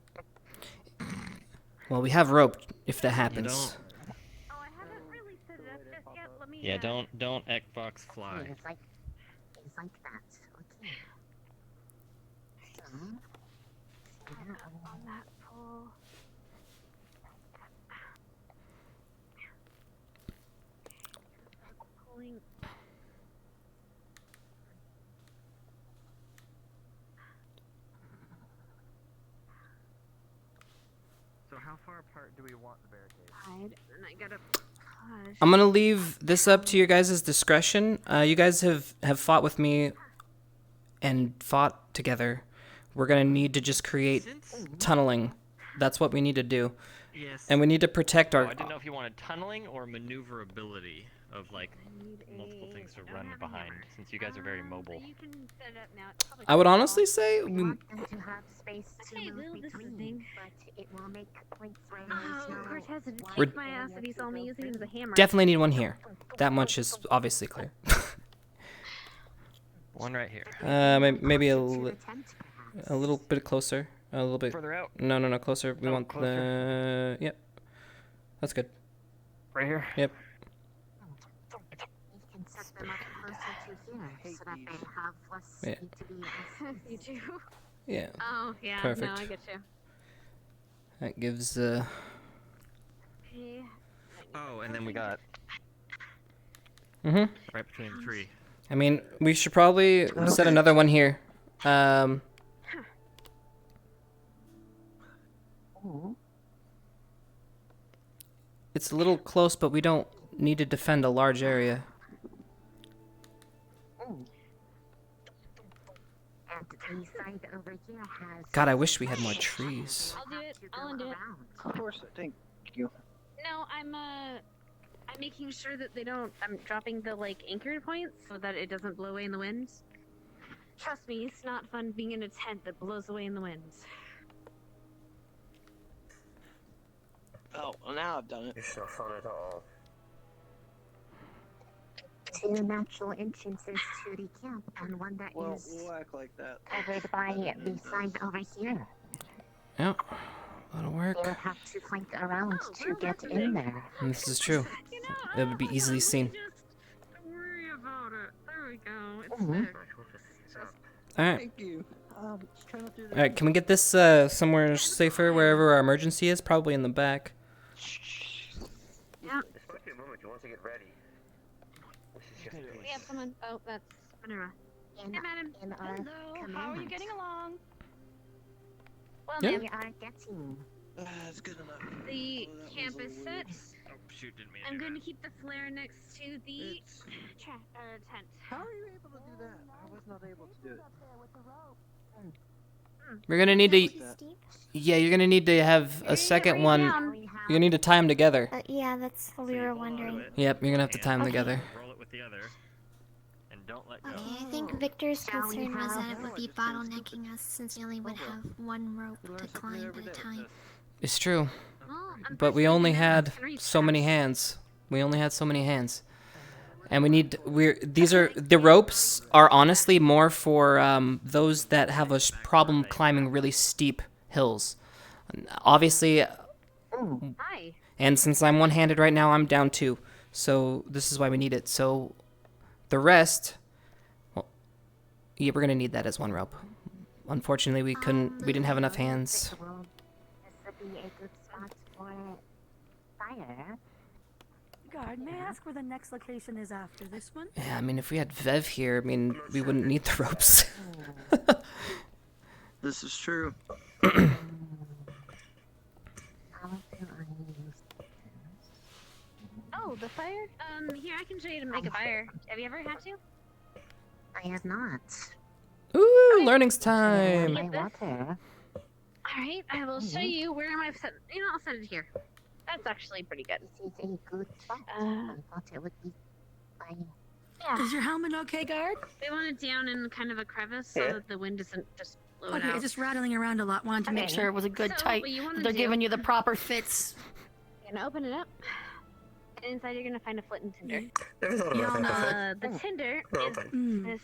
S1: Well, we have rope if that happens.
S7: Oh, I haven't really set it up just yet. Let me.
S17: Yeah, don't Xbox fly.
S9: It's like that. Okay. So,
S7: On that pole. Pulling.
S17: So how far apart do we want the barricade?
S7: Hide, and I gotta push.
S1: I'm gonna leave this up to your guys' discretion. You guys have fought with me and fought together. We're gonna need to just create tunneling. That's what we need to do.
S17: Yes.
S1: And we need to protect our.
S17: I didn't know if you wanted tunneling or maneuverability of like multiple things to run behind, since you guys are very mobile.
S7: You can set it up now. It's probably
S1: I would honestly say we.
S9: want them to have space to
S7: Okay,
S9: move
S7: Lil, this is the
S9: between,
S7: thing.
S9: but it will make points where
S7: Oh,
S9: there's no
S7: Cortez had
S1: We're-
S7: kicked my ass and he saw me using it as a hammer.
S1: Definitely need one here. That much is obviously clear.
S17: One right here.
S1: Maybe a little bit closer. A little bit
S17: further out.
S1: No, closer. We
S17: Oh,
S1: want
S17: closer.
S1: the. Yep. That's good.
S17: Right here.
S1: Yep.
S9: You can set them up closer to here so that they have less
S1: Yeah.
S9: need to be
S7: You too.
S1: Yeah.
S7: Oh, yeah.
S1: Perfect.
S7: No, I get you.
S1: That gives.
S7: Okay.
S17: Oh, and then we got
S1: Mhm.
S17: right between the tree.
S1: I mean, we should probably set another one here. It's a little close, but we don't need to defend a large area.
S9: And the side over here has
S1: God, I wish we had more trees.
S7: I'll do it. I'll undo it.
S15: Of course, thank you.
S7: No, I'm making sure that they don't. I'm dropping the like anchor points so that it doesn't blow away in the wind. Trust me, it's not fun being in a tent that blows away in the wind.
S15: Oh, well now I've done it.
S6: It's not fun at all.
S9: two natural entrances to the camp, and one that
S15: Well,
S9: is
S15: we'll act like that.
S9: covered by the sign over here.
S1: Yep. That'll work.
S9: You'll have to flank around to get in there.
S1: And this is true. It would be easily seen.
S7: Don't worry about it. There we go. It's
S9: Mhm.
S7: fixed.
S1: Alright.
S15: Thank you. Just trying to do that.
S1: Alright, can we get this somewhere safer, wherever our emergency is? Probably in the back.
S7: Yeah.
S6: This might be a moment you want to get ready. This is just
S7: We have someone. Oh, that's Minerva. Hey, madam.
S9: In our
S7: Hello. How are you
S9: command.
S7: getting along? Well,
S1: Yeah.
S7: ma'am,
S9: We are getting.
S15: That's good enough.
S7: the
S15: Oh, that
S7: camp
S15: was a
S7: is
S15: little-
S7: set.
S17: Oh shoot, didn't mean to
S7: I'm
S17: do
S7: going
S17: that.
S7: to keep the flare next to the
S15: It's-
S7: tent.
S15: How are you able to do that? I was not able to do it.
S1: We're gonna need to. Yeah, you're gonna need to have a second one. You're gonna need to tie them together.
S12: Yeah, that's what we were wondering.
S1: Yep, you're gonna have to tie them
S12: Okay.
S1: together.
S17: Roll it with the other, and don't let go.
S12: Okay, I think Victor's
S9: Shall we
S12: concern was that it
S9: have-
S12: would be bottlenecking us since we only would have one rope to climb at a time.
S1: It's true.
S7: Well,
S1: But we only
S7: unfortunately,
S1: had
S7: none of us can reach
S1: so many
S7: that.
S1: hands. We only had so many hands. And these are, the ropes are honestly more for those that have a problem climbing really steep hills. Obviously,
S7: Hi.
S1: and since I'm one-handed right now, I'm down 2. So this is why we need it. So the rest, well, yeah, we're gonna need that as one rope. Unfortunately, we didn't have enough hands.
S9: This would be a good spot for fire.
S19: Guard, may I ask where the next location is after this one?
S1: Yeah, I mean, if we had Vev here, I mean, we wouldn't need the ropes.
S18: This is true.
S7: Oh, the fire? Here, I can show you to make a fire. Have you ever had to?
S9: I have not.
S1: Ooh, learning's time.
S9: My water.
S7: Alright, I will show you where am I set. You know, I'll set it here. That's actually pretty good.
S9: This is a good spot. I thought it would be fine.
S7: Yeah.
S19: Is your helmet okay, Guard?
S7: They want it down in kind of a crevice so that the wind doesn't just blow it
S19: Okay,
S7: out.
S19: it's just rattling around a lot. Wanted to make
S7: Okay.
S19: sure it was a good
S7: So,
S19: tight.
S7: what you wanna
S19: They're
S7: do-
S19: giving you the proper fits.
S7: You're gonna open it up. And inside you're gonna find a flint and tinder.
S15: Never thought about that before.
S7: The tinder
S15: Oh,
S7: is
S15: okay.
S7: this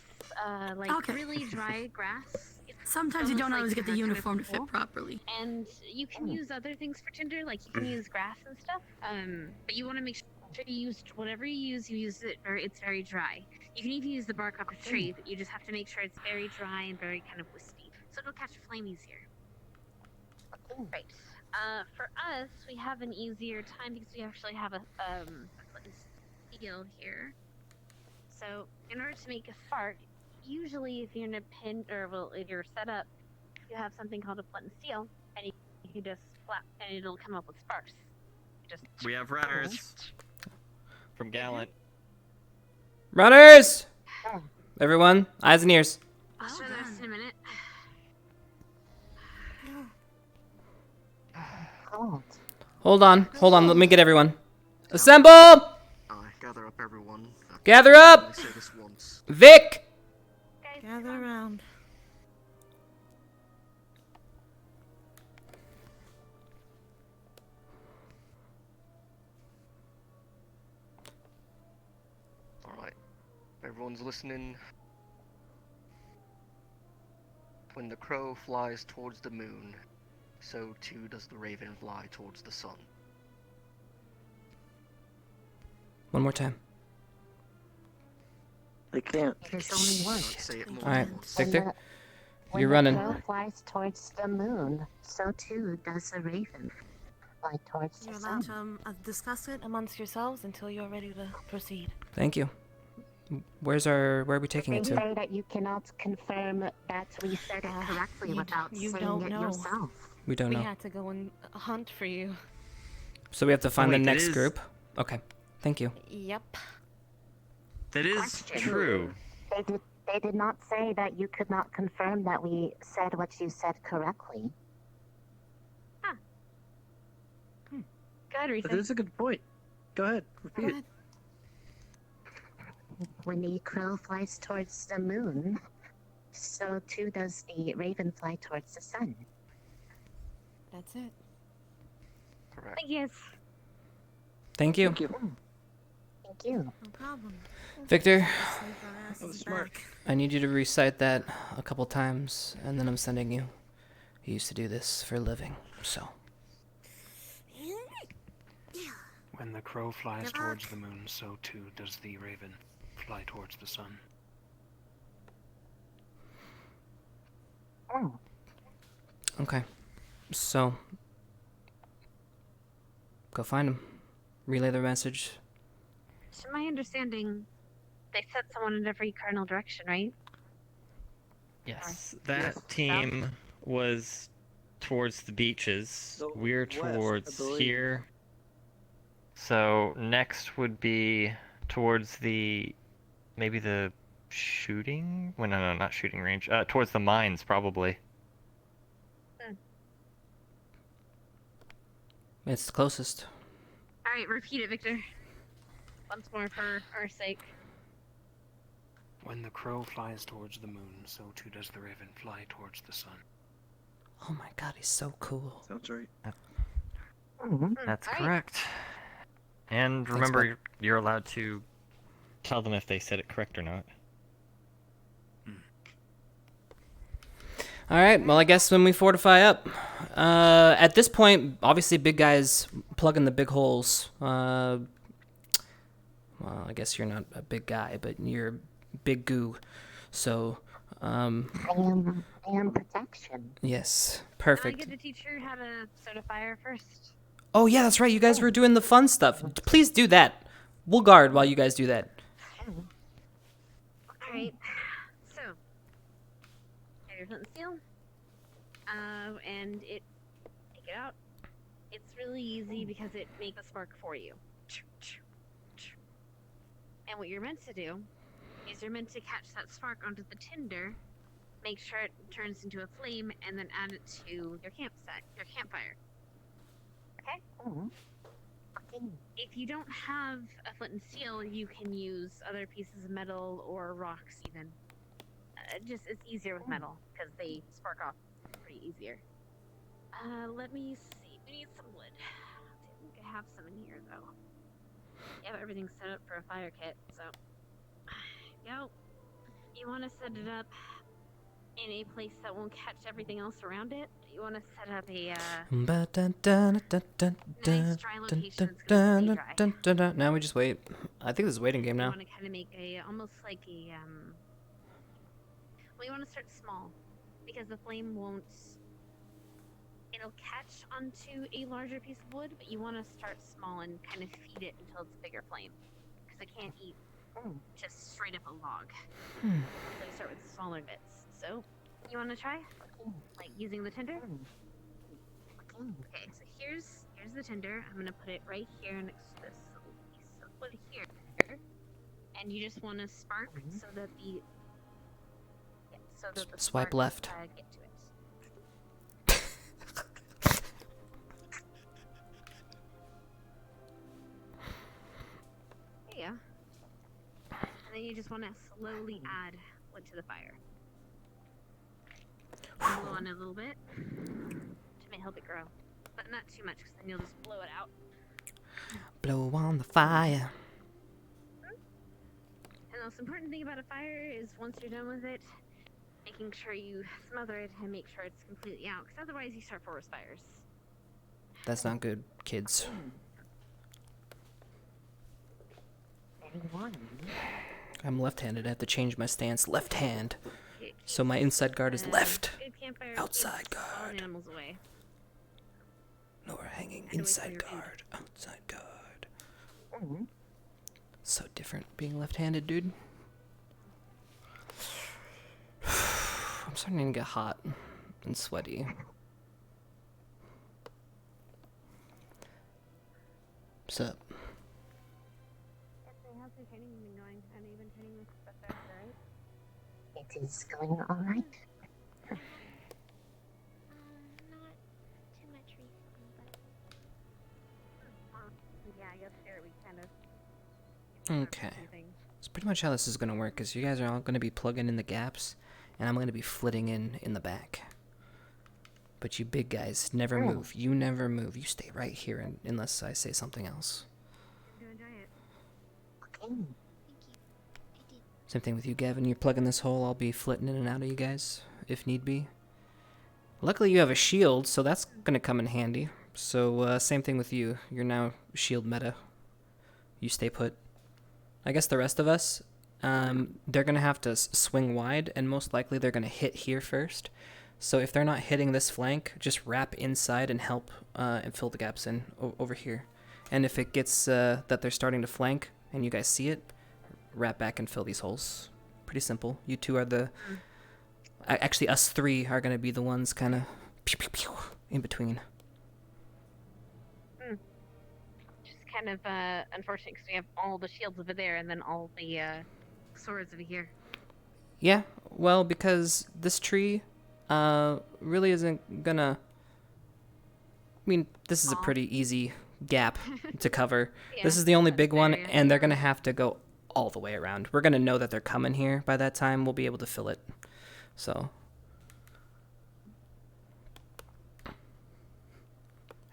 S7: like
S19: Okay.
S7: really dry grass. It's
S19: Sometimes you
S7: almost
S19: don't
S7: like
S19: always get the
S7: kind of
S19: uniform to
S7: cool.
S19: fit properly.
S7: And you can use other things for tinder, like you can use grass and stuff. But you want to make sure you use whatever you use it very. It's very dry. You can even use the bark off a tree, but you just have to make sure it's very dry and very kind of wispy, so it'll catch flame easier. Right. For us, we have an easier time because we actually have a flint and steel here. So in order to make a spark, usually if you're in a pin or well, if you're set up, you have something called a flint and steel, and you can just flap, and it'll come up with sparks. Just
S17: We have runners from Gallant.
S1: Runners! Everyone, eyes and ears.
S7: I'll show this in a minute.
S1: Hold on, let me get everyone. Assemble!
S18: Gather up everyone.
S1: Gather up!
S18: I say this once.
S1: Vic!
S3: Gather around.
S18: Alright. Everyone's listening. When the crow flies towards the moon, so too does the raven fly towards the sun.
S1: One more time.
S9: I can't. There's only one.
S18: Say it more
S1: Alright,
S18: than once.
S1: Victor,
S9: When
S1: you're
S9: the
S1: running.
S9: crow flies towards the moon, so too does the raven fly towards the
S3: You're
S9: sun.
S3: allowed to discuss it amongst yourselves until you're ready to proceed.
S1: Thank you. Where are we taking
S9: They
S1: it to?
S9: say that you cannot confirm that we said it correctly without
S3: you
S9: saying
S3: don't
S9: it
S3: know.
S9: yourself.
S1: We don't know.
S3: We had to go and hunt for you.
S1: So we have to find
S17: wait,
S1: the
S17: that
S1: next
S17: is-
S1: group? Okay, thank you.
S3: Yep.
S17: That is
S9: Question.
S17: true.
S9: They did not say that you could not confirm that we said what you said correctly.
S7: Go ahead, Risa.
S18: But that's a good point. Go ahead, repeat it.
S9: When the crow flies towards the moon, so too does the raven fly towards the sun.
S3: That's it.
S18: Correct.
S7: Yes.
S1: Thank you.
S9: Thank you.
S3: No problem.
S1: Victor,
S3: That
S18: was smart.
S1: I need you to recite that a couple times, and then I'm sending you. He used to do this for a living, so.
S20: When the crow flies towards the moon, so too does the raven fly towards the sun.
S1: Okay. So. Go find him. Relay the message.
S7: To my understanding, they set someone in every cardinal direction, right?
S17: Yes, that team was towards the beaches. We're
S18: west, I
S17: towards
S18: believe.
S17: here. So next would be towards the maybe the shooting. Well, no, not shooting range. Towards the mines, probably.
S1: It's the closest.
S7: All right, repeat it, Victor. Once more for our sake.
S20: When the crow flies towards the moon, so too does the raven fly towards the sun.
S1: Oh my god, he's so cool.
S18: Sounds right.
S17: That's
S7: Alright.
S17: correct. And
S1: Thanks,
S17: remember,
S1: bud.
S17: you're allowed to tell them if they said it correct or not.
S1: Alright, well, I guess when we fortify up. At this point, obviously, big guys plugging the big holes. Well, I guess you're not a big guy, but you're big goo. So,
S9: I am protection.
S1: yes,
S7: Can I
S1: perfect.
S7: get the teacher how to start a fire first?
S1: Oh, yeah, that's right. You guys were doing the fun stuff. Please do that. we'll guard while you guys do that.
S7: Alright, so, have your flint and steel, and take it out. It's really easy because it makes a spark for you. And what you're meant to do is you're meant to catch that spark onto the tinder, make sure it turns into a flame, and then add it to your campfire. Okay? If you don't have a flint and steel, you can use other pieces of metal or rocks even. It's easier with metal, because they spark off pretty easier. Let me see. We need some wood. I think I have some in here, though. I have everything set up for a fire kit, so... Go. You want to set it up in a place that won't catch everything else around it. You want to set up a, nice dry location that's going to stay dry.
S1: Now we just wait. I think this is a waiting game
S7: You
S1: now.
S7: want to kind of make almost like a, well, you want to start small, because the flame won't... It'll catch onto a larger piece of wood, but you want to start small and kind of feed it until it's a bigger flame. Because it can't eat just straight up a log. So you start with smaller bits. So, you want to try? Like using the tinder? Okay, so here's the tinder. I'm going to put it right here next to this little piece of wood here. And you just want to spark so that the... Yeah, so that the
S1: Swipe
S7: sparks,
S1: left.
S7: Get to it. Yeah. And then you just want to slowly add wood to the fire. Blow on it a little bit to help it grow, but not too much, because then you'll just blow it out.
S1: Blow on the fire.
S7: And the most important thing about a fire is once you're done with it, making sure you smother it and make sure it's completely out, because otherwise you start forest fires.
S1: That's not good, kids. I'm left-handed. I have to change my stance. Left hand. So my inside guard is left. Outside guard.
S7: Animals away.
S1: Lower hanging. Inside guard. Outside guard. So different being left-handed, dude. I'm starting to get hot and sweaty. What's up?
S7: How's the training been going? I know you've been training with Professor, right?
S9: It is going alright.
S12: Not too much recently, but...
S7: Yeah, I guess here we kind of...
S1: Okay. So pretty much how this is going to work is you guys are all going to be plugging in the gaps, and I'm going to be flitting in the back. But you big guys never move. You never move. You stay right here unless I say something else. Same thing with you, Gavin. You're plugging this hole. I'll be flitting in and out of you guys, if need be. Luckily, you have a shield, so that's going to come in handy. So, same thing with you. You're now shield meta. You stay put. I guess the rest of us, they're going to have to swing wide, and most likely they're going to hit here first. So if they're not hitting this flank, just wrap inside and help and fill the gaps in over here. And if it gets that they're starting to flank, and you guys see it, wrap back and fill these holes. Pretty simple. You two are the... Actually, us three are going to be the ones kind of in between.
S7: Just kind of unfortunate because we have all the shields over there and then all the swords over here.
S1: Yeah, well, because this tree really isn't gonna... I mean, this is a pretty easy gap to cover.
S7: Yeah,
S1: this is the only big one, and they're gonna have to go all the way around. We're gonna know that they're coming here by that time. We'll be able to fill it. So...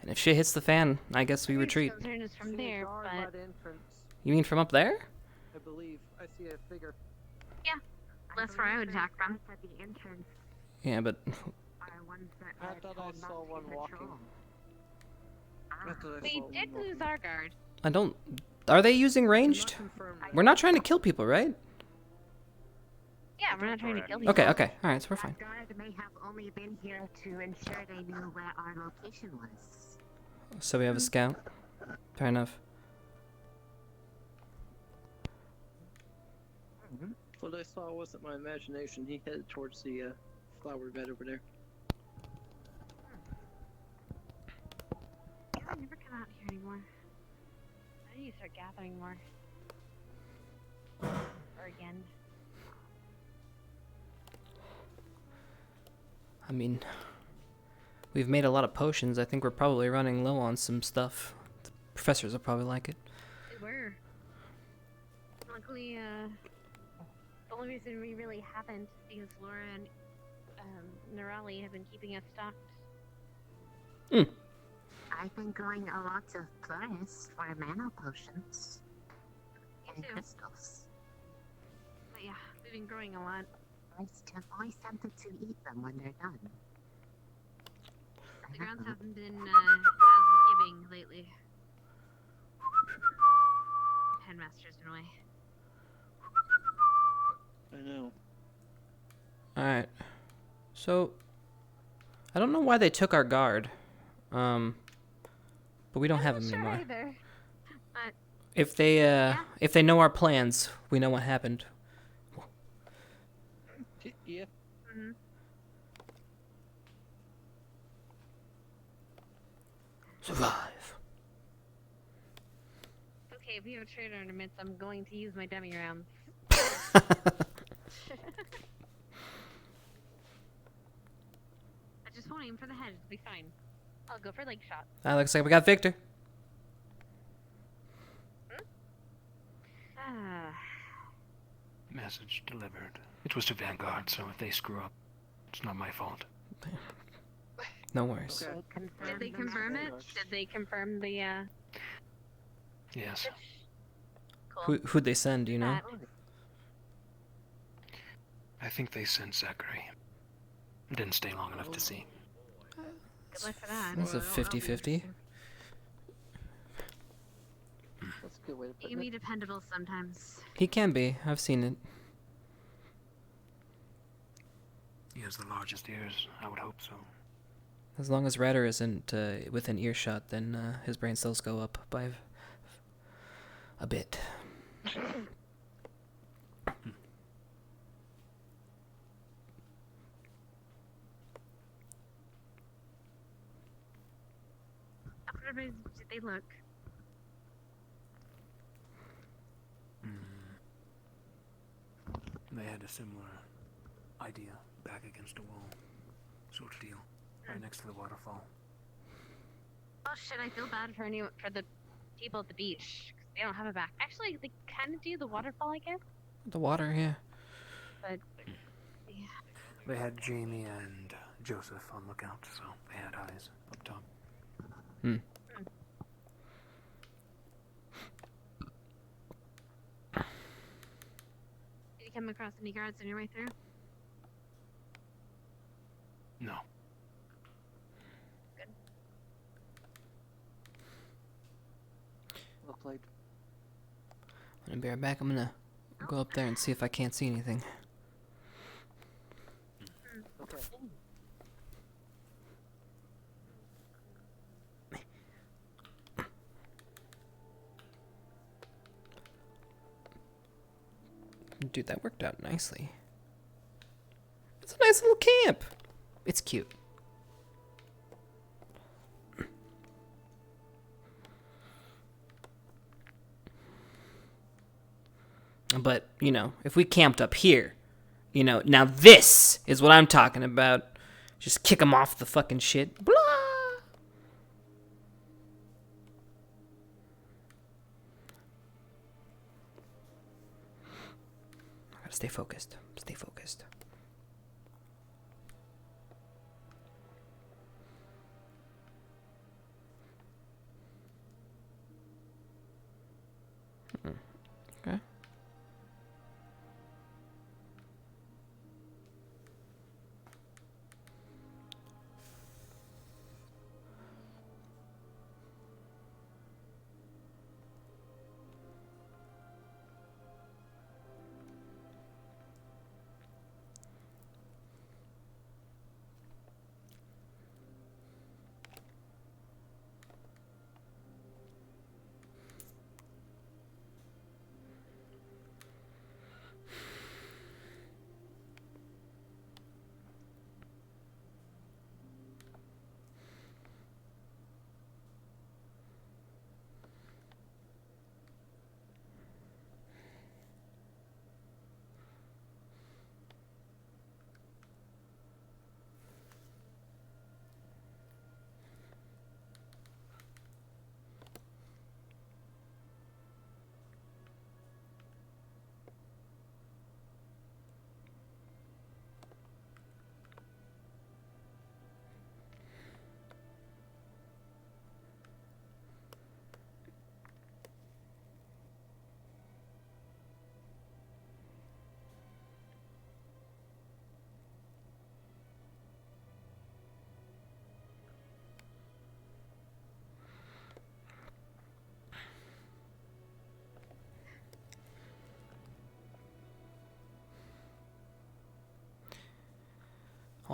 S1: And if shit hits the fan, I guess we retreat.
S7: From there, but...
S1: You mean from up there?
S15: I believe I see a figure.
S7: Yeah, that's where I would attack from.
S9: At the entrance
S1: Yeah, but...
S9: are ones that
S15: I
S9: are
S15: thought I
S9: told
S15: saw
S9: not to
S15: one walking.
S9: patrol.
S7: We did lose our guard.
S1: I don't... Are they using ranged? We're not trying to kill people, right?
S7: Yeah, we're not trying to kill people.
S1: Okay, okay. Alright, so we're fine.
S9: Guard may have only been here to ensure they knew where our location was.
S1: So we have a scout. Fair enough.
S15: What I saw wasn't my imagination. He headed towards the flower bed over there.
S7: I never come out here anymore. I need to start gathering more. Or again.
S1: I mean, we've made a lot of potions. I think we're probably running low on some stuff. The professors will probably like it.
S7: We were. Luckily, the only reason we really haven't is because Laura and Nerali have been keeping us stocked.
S9: I've been going a lot of Florist for mana potions and
S7: too.
S9: crystals.
S7: But yeah, we've been growing a lot.
S9: I'm always tempted to eat them when they're done.
S7: The grounds haven't been as giving lately. Headmaster's been away.
S15: I know.
S1: Alright. So, I don't know why they took our guard. But we don't have him anymore.
S7: Either.
S1: If they know our plans, we know what happened.
S15: Yeah.
S7: Mm-hmm.
S1: Survive.
S7: Okay, if we have a traitor in our midst, I'm going to use my dummy rounds. I just won't aim for the head, it'll be fine. I'll go for leg shot.
S1: Looks like we got Victor.
S20: Message delivered. It was to Vanguard, so if they screw up, it's not my fault.
S1: No worries.
S7: Okay. Did they confirm it? Did they confirm the,
S20: Yes.
S7: Cool.
S1: Who'd they send, do you know?
S20: I think they sent Zachary. Didn't stay long enough to see.
S7: Good luck for that.
S1: That's a 50-50.
S15: That's a good way to
S7: He
S15: put
S7: can be
S15: it.
S7: dependable sometimes.
S1: He can be. I've seen it.
S20: He has the largest ears. I would hope so.
S1: As long as Redder isn't within earshot, then his brain cells go up by a bit.
S7: How did they look?
S20: They had a similar idea, back against a wall, sort of deal, right next to the waterfall.
S7: Oh shit, I feel bad for the people at the beach. 'Cause they don't have a back. Actually, they kind of do the waterfall, I guess.
S1: The water, yeah.
S7: But, yeah.
S20: They had Jamie and Joseph on lookout, so they had eyes up top.
S7: Did you come across any guards on your way through?
S20: No.
S7: Good.
S15: Well played.
S1: I'm gonna be right back. I'm gonna go up there and see if I can't see anything.
S15: Okay.
S1: Dude, that worked out nicely. It's a nice little camp. It's cute. But, you know, if we camped up here, you know, now this is what I'm talking about. Just kick them off the fucking shit. Blah! I gotta stay focused. Stay focused. Okay.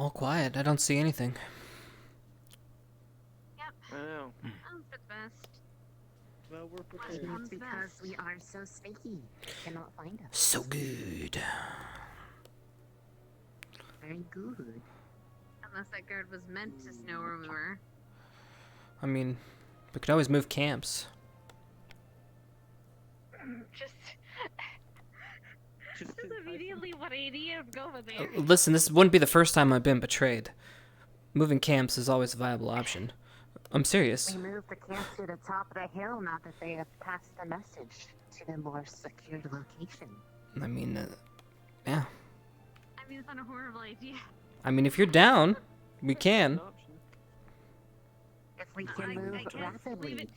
S1: All quiet. I don't see anything.
S15: I know.
S7: Sounds the best.
S15: Well, we're
S9: Maybe
S15: prepared.
S9: it's because we are so sneaky. Cannot find us.
S1: So good.
S9: Very good.
S7: Unless that guard was meant to know where we were.
S1: I mean, we could always move camps.
S7: Just immediately 180 and go over there.
S1: Listen, this wouldn't be the first time I've been betrayed. Moving camps is always a viable option. I'm serious.
S9: We moved the camp to the top of the hill now that they have passed the message to the more secured location.
S1: I mean, yeah.
S7: I mean, it's not a horrible idea.
S1: I mean, if you're down, we can.
S9: If we can move rapidly.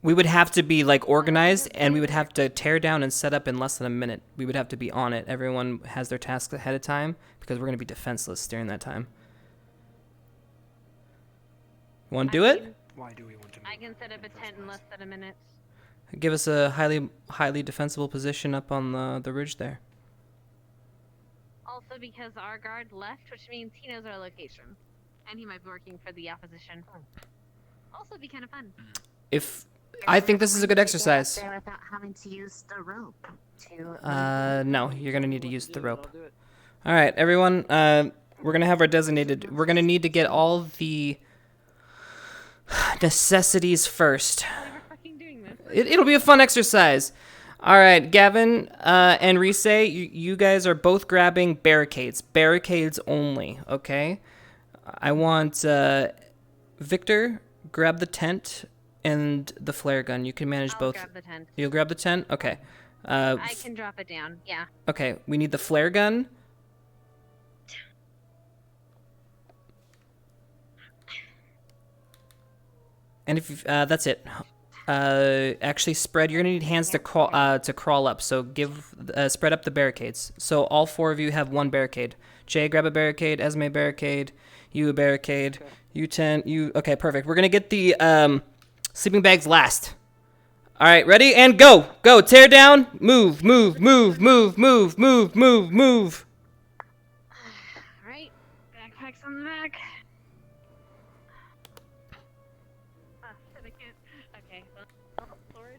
S1: We would have to be like organized, and we would have to tear down and set up in less than a minute. We would have to be on it. Everyone has their tasks ahead of time because we're going to be defenseless during that time. Want to do it?
S20: Why do we want to move?
S7: I can set up a tent in less than a minute.
S1: Give us a highly defensible position up on the ridge there.
S7: Also because our guard left, which means he knows our location. And he might be working for the opposition. Also be kind of fun.
S1: I think this is a good exercise.
S9: There without having to use the rope to.
S1: No, you're gonna need to use the rope. All right, everyone. We're gonna have our designated. We're gonna need to get all the necessities first. It'll be a fun exercise. All right, Gavin and Rise, you guys are both grabbing barricades. Barricades only, okay? I want Victor, grab the tent and the flare gun. You can manage both.
S7: I'll grab the tent.
S1: You'll grab the tent? Okay.
S7: I can drop it down, yeah.
S1: Okay, we need the flare gun. And if that's it. Actually, spread. You're gonna need hands to crawl up. So spread up the barricades. So all four of you have one barricade. Jay, grab a barricade. Esme, barricade. You a barricade. Okay. You 10. You okay? Perfect. We're gonna get the sleeping bags last. All right, ready and go. Go. Tear down. Move. Move. Move. Move. Move. Move. Move. Move.
S7: All right. Backpacks on the back. Okay. Forward.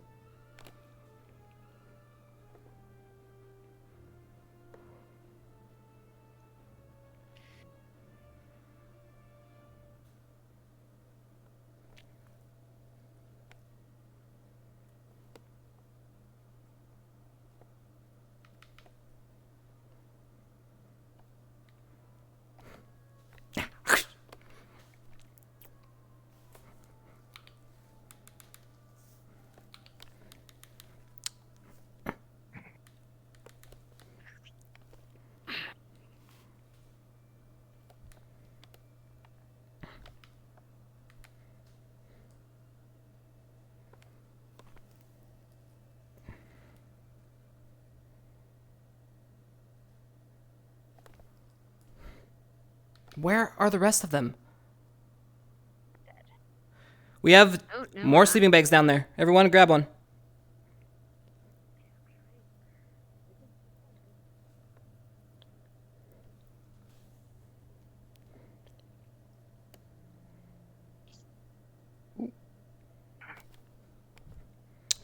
S1: Where are the rest of them? We have more sleeping bags down there. Everyone grab one.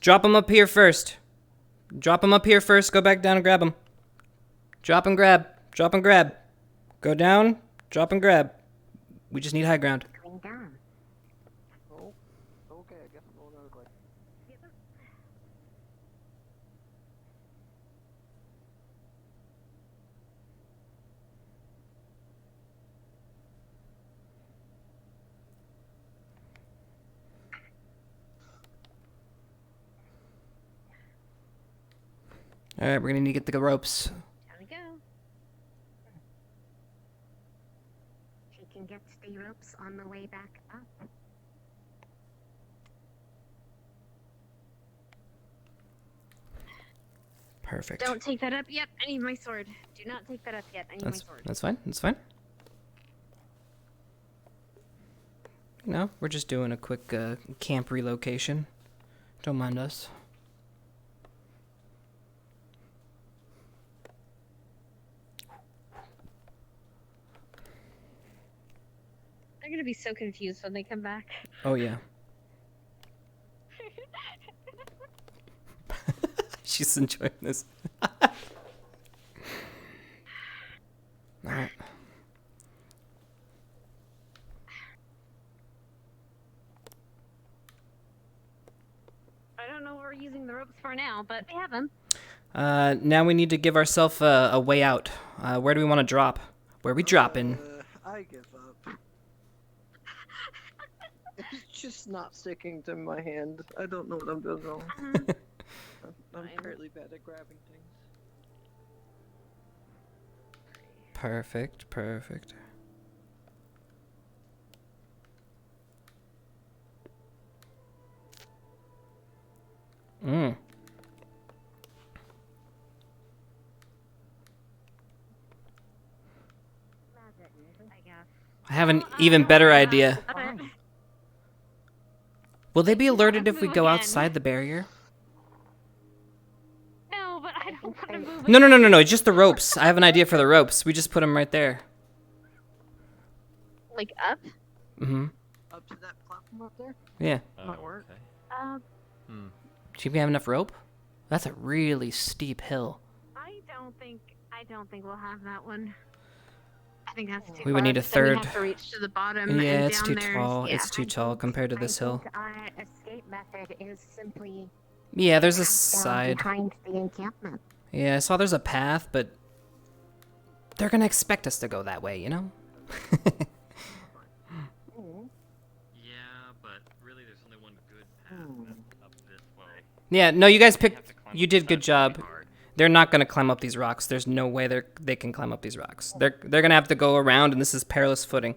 S1: Drop them up here first. Drop them up here first. Go back down and grab them. Drop and grab. Drop and grab. Go down. Drop and grab. We just need high ground.
S9: Going down.
S15: Oh, okay, I guess I'm going out of the way.
S1: All right, we're gonna need to get the ropes.
S7: Down we go.
S9: She can get the ropes on the way back up.
S1: Perfect.
S7: Don't take that up yet. I need my sword. Do not take that up yet. I need my sword.
S1: That's fine. That's fine. No, we're just doing a quick camp relocation. Don't mind us.
S7: They're gonna be so confused when they come back.
S1: Oh yeah. She's enjoying this. Alright.
S7: I don't know what we're using the ropes for now, but we have them.
S1: Now we need to give ourselves a way out. Where do we want to drop? Where are we dropping?
S15: I give up. It's just not sticking to my hand. I don't know what I'm doing wrong. I'm apparently bad at grabbing things.
S1: Perfect, perfect. Mm. I have an even better idea. Will they be alerted if we go outside the barrier?
S7: No, but I don't want to move.
S1: No, just the ropes. I have an idea for the ropes. We just put them right there.
S7: Like up?
S1: Mm-hmm.
S15: Up to that platform up there?
S1: Yeah.
S15: Might work.
S1: Do we have enough rope? That's a really steep hill.
S7: I don't think we'll have that one. I think that's too
S1: We would
S7: far,
S1: need a
S7: because then we
S1: third.
S7: have to reach to the bottom.
S1: Yeah,
S7: and
S1: it's
S7: down
S1: too
S7: there.
S1: tall.
S7: Yeah.
S1: It's too tall compared to this hill.
S9: Our escape method is simply
S1: Yeah, there's a
S9: down
S1: side.
S9: behind the encampment.
S1: Yeah, I saw there's a path, but they're gonna expect us to go that way, you know?
S17: Yeah, but really there's only one good path up this way.
S1: Yeah, no, you guys picked. You did good job. They're not gonna climb up these rocks. There's no way they can climb up these rocks. They're gonna have to go around, and this is perilous footing.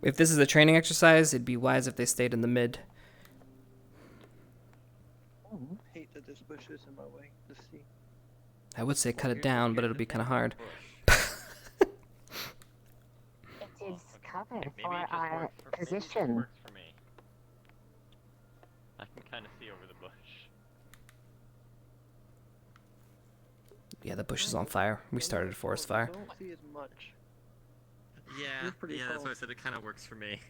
S1: If this is a training exercise, it'd be wise if they stayed in the mid.
S15: Hate that this bush is in my way. Let's see.
S1: I would say cut it down, but it'll be kind of hard.
S9: It is cover for our position.
S17: Works for me. I can kind of see over the bush.
S1: Yeah, the bush is on fire. We started a forest fire.
S15: I don't see as much.
S17: Yeah,
S15: pretty
S17: that's
S15: tall.
S17: why I said it kind of works for me.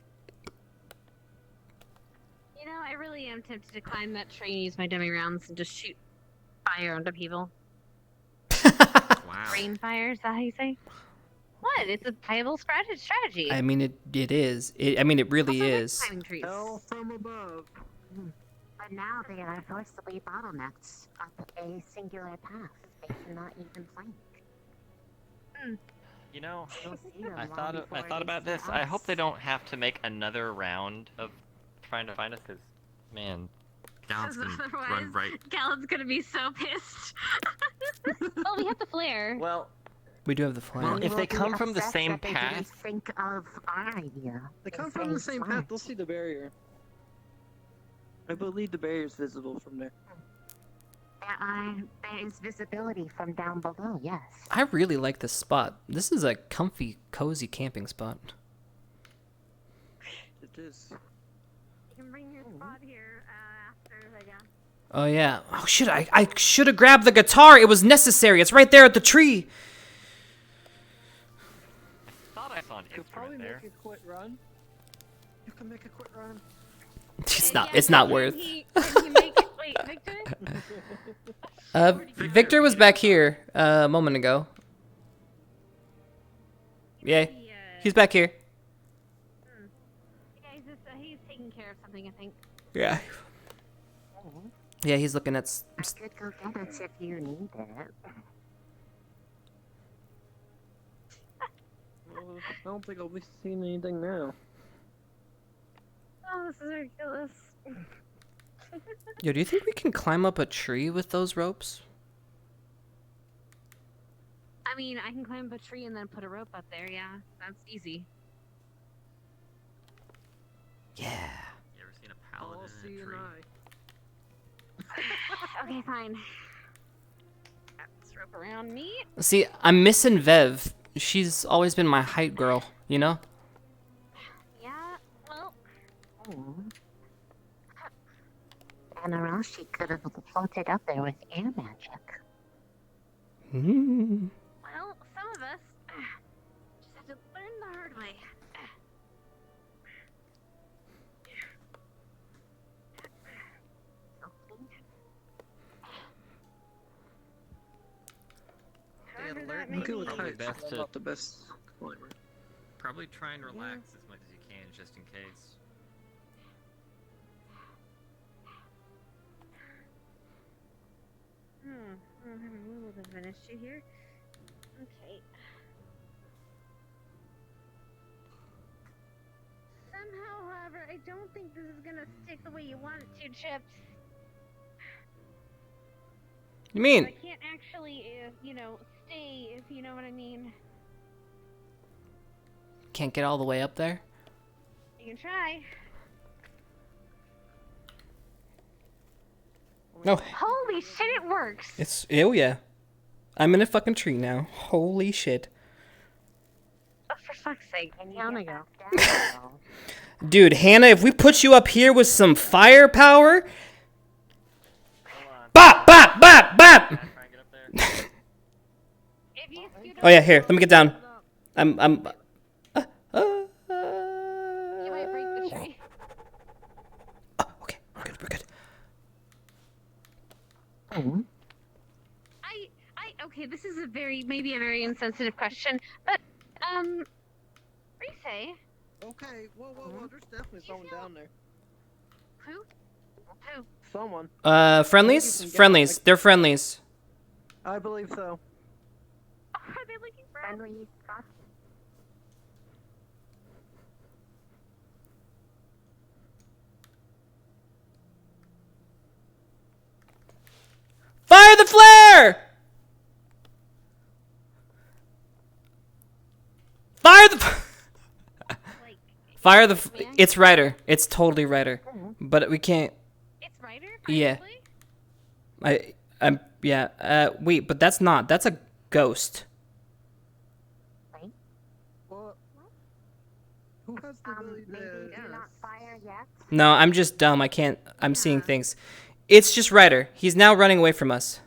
S7: You know, I really am tempted to climb that tree and use my dummy rounds and just shoot fire onto people.
S17: Wow.
S7: Rain fire, is that how you say? What? It's a viable strategy.
S1: I mean, it is. I mean, it really is.
S7: Climbing trees.
S15: Hell from above.
S9: But now they are forcibly bottlenecked up a singular path. They cannot even plank.
S17: You know,
S9: You'll see them
S17: I
S9: long
S17: thought
S9: before
S17: about
S9: they
S17: this.
S9: see
S17: I
S9: us.
S17: hope they don't have to make another round of trying to find us, because, man,
S5: Gallon's gonna
S7: Otherwise,
S5: run right.
S7: Gallon's gonna be so pissed. Oh, we have the flare.
S17: well,
S1: We do have the flare.
S17: Well, if
S9: will
S17: they
S9: be
S17: come from the
S9: upset
S17: same
S9: that they didn't
S17: path,
S9: think of our idea.
S15: They come from the same path. They'll see the barrier. I believe the barrier is visible from there.
S9: There is visibility from down below, yes.
S1: I really like this spot. This is a comfy, cozy camping spot.
S15: It is.
S7: You can bring your spot here after, I guess.
S1: Oh yeah. Oh shit! I should have grabbed the guitar. It was necessary. It's right there at the tree.
S17: I thought I saw an
S15: You could probably
S17: instrument there.
S15: make a quick run. You can make a quick run.
S1: It's not. It's not worth.
S7: Can he make it? Wait, Victor?
S1: Victor was back here a moment ago. Yeah, he's back here.
S7: Yeah, he's taking care of something, I think.
S1: Yeah. Yeah, he's looking at.
S9: I could go get it if you need it.
S15: Well, I don't think I'll be seeing anything now.
S7: Oh, this is ridiculous.
S1: Yo, do you think we can climb up a tree with those ropes?
S7: I mean, I can climb up a tree and then put a rope up there, yeah. That's easy.
S1: Yeah.
S17: You ever seen a paladin
S15: I'll see
S17: in a
S15: an
S17: tree?
S15: eye.
S7: Okay, fine. Wrap this rope around me.
S1: See, I'm missing Vev. She's always been my height girl, you know?
S7: Yeah, well,
S9: And or else she could have floated up there with air magic.
S1: Mm.
S7: well, some of us just have to learn the hard way.
S15: Okay with
S18: Probably
S15: heights,
S18: best
S15: but I'm
S18: to-
S15: not the best climber.
S18: Probably try and relax as much as you can, just in case.
S7: I don't have a little diminish you here. Okay. Somehow, however, I don't think this is gonna stick the way you want it to, Chipz.
S1: You mean?
S7: I can't actually, stay, if you know what I mean.
S1: Can't get all the way up there?
S7: You can try.
S1: No.
S7: Holy shit, it works!
S1: It's, oh yeah. I'm in a fucking tree now. Holy shit.
S7: Oh, for fuck's sake, down I go.
S1: Dude, Hannah, if we put you up here with some firepower... Bop, bop, bop, bop! Oh yeah, here, let me get down.
S7: You might break the tree.
S1: We're good.
S7: Okay, this is maybe a very insensitive question, but, Reese?
S15: Okay, whoa, there's definitely someone down there.
S7: Who?
S15: Someone.
S1: Friendlies? Friendlies. They're friendlies.
S15: I believe so.
S7: Are they looking for
S9: Friendly Scott?
S1: Fire the flare! Fire the... Fire the... It's Ryder. It's totally Ryder. But we can't...
S7: It's Ryder?
S1: Yeah. Yeah. Wait, but that's not... That's a ghost.
S15: What? Who has the ability
S9: Maybe
S15: to...
S9: do not fire yet?
S1: No, I'm just dumb. I can't... I'm seeing things. It's just Ryder. He's now running away from us.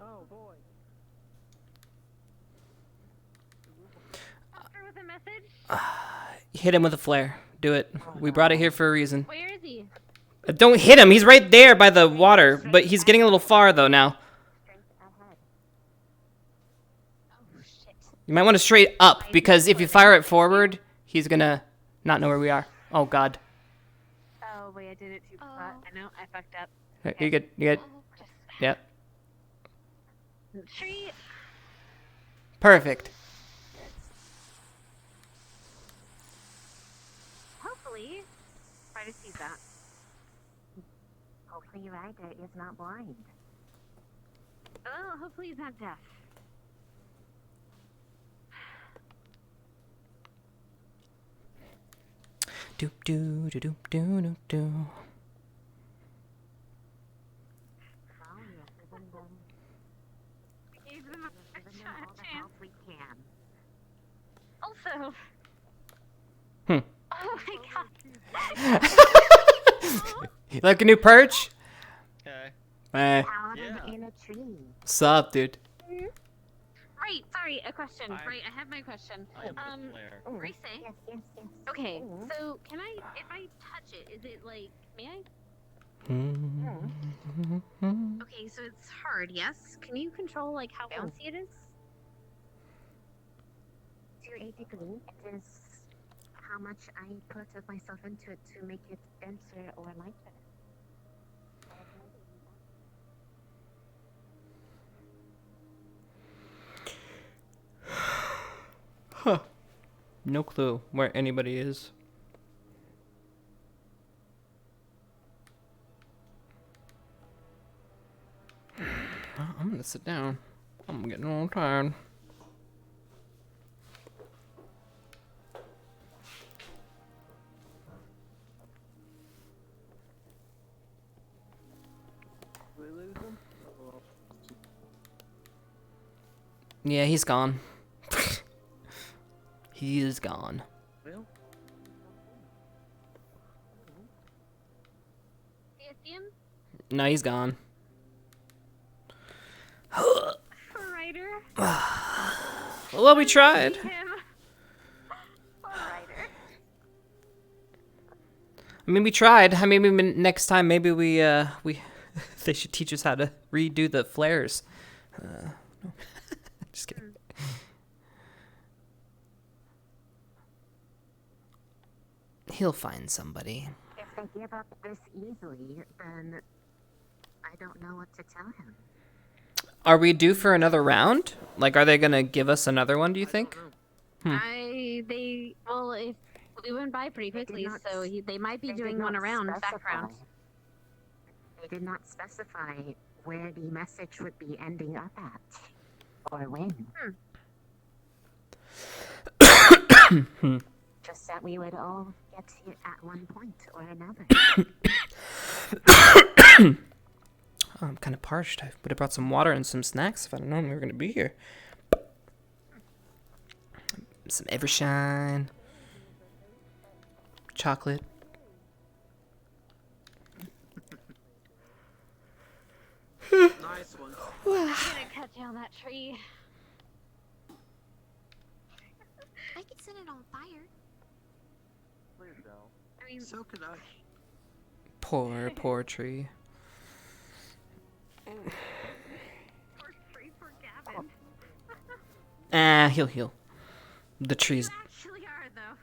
S15: Oh, boy.
S7: with a message?
S1: Hit him with a flare. Do it. We brought it here for a reason.
S7: Where is he?
S1: Don't hit him. He's right there by the water. But he's getting a little far, though, now. You might want to straight up, because if you fire it forward, he's gonna not know where we are. Oh, God.
S7: Oh, wait, I did it too far. I know, I fucked up.
S1: You good? You good? Yep.
S7: Tree.
S1: Perfect.
S7: Hopefully, try to see that.
S9: Hopefully Ryder is not blind.
S7: Oh, hopefully he's not deaf.
S1: Do do do do do do do.
S7: We gave them a chance.
S9: We can.
S7: Also.
S1: Hmm.
S7: Oh my god.
S1: You like a new perch?
S18: Okay.
S9: Out in a tree.
S1: Sup, dude?
S7: Right, sorry, a question. Right, I have my question. Reese?
S9: Yes.
S7: Okay, so can I, if I touch it, is it like, may I? Okay, so it's hard, yes? Can you control, like, how bouncy it is?
S9: To a degree, it is how much I put of myself into it to make it denser or lighter.
S1: Huh. No clue where anybody is. I'm gonna sit down. I'm getting a little tired.
S15: Did we lose him? Oh.
S1: Yeah, he's gone. He is gone.
S15: Well.
S7: Do you see him?
S1: No, he's gone.
S7: Ryder?
S1: Well, we tried.
S7: Him. Ryder.
S1: I mean, we tried. I mean, maybe next time, maybe we they should teach us how to redo the flares. No. Just kidding. He'll find somebody.
S9: If they give up this easily, then I don't know what to tell him.
S1: Are we due for another round? Like, are they gonna give us another one, do you think?
S7: Well, if we went by pretty quickly, so they might be doing one around back round.
S9: They did not specify where the message would be ending up at, or when. Just that we would all get to it at one point or another.
S1: Oh, I'm kind of parched. I would have brought some water and some snacks if I'd known we were going to be here. Some Evershine. Chocolate.
S15: Nice one.
S7: I'm gonna cut down that tree.
S12: I could set it on fire.
S15: Please don't.
S7: I mean,
S15: so could I.
S1: Poor tree.
S7: Poor tree, poor Gavin.
S1: He'll heal. The trees.
S7: You actually are, though.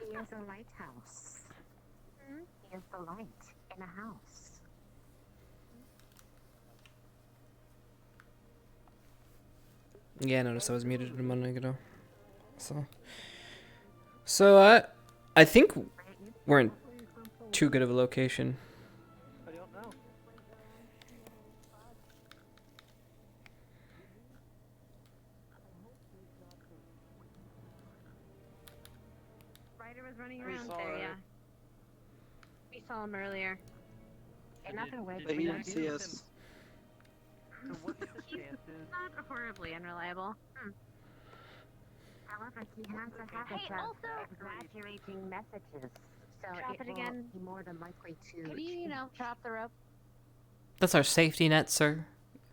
S9: He is a lighthouse. He is the light in a house.
S1: Yeah, I noticed I was muted a moment ago. So I think we're in too good of a location.
S15: I don't know.
S7: Ryder was running around there, yeah. We saw him earlier.
S9: In other words,
S15: But he didn't see us.
S7: He's not horribly unreliable.
S9: However, he has a habit of exaggerating messages, so
S7: Drop it
S9: will
S7: again.
S9: be more than likely to.
S7: Could you, drop the rope?
S1: That's our safety net, sir.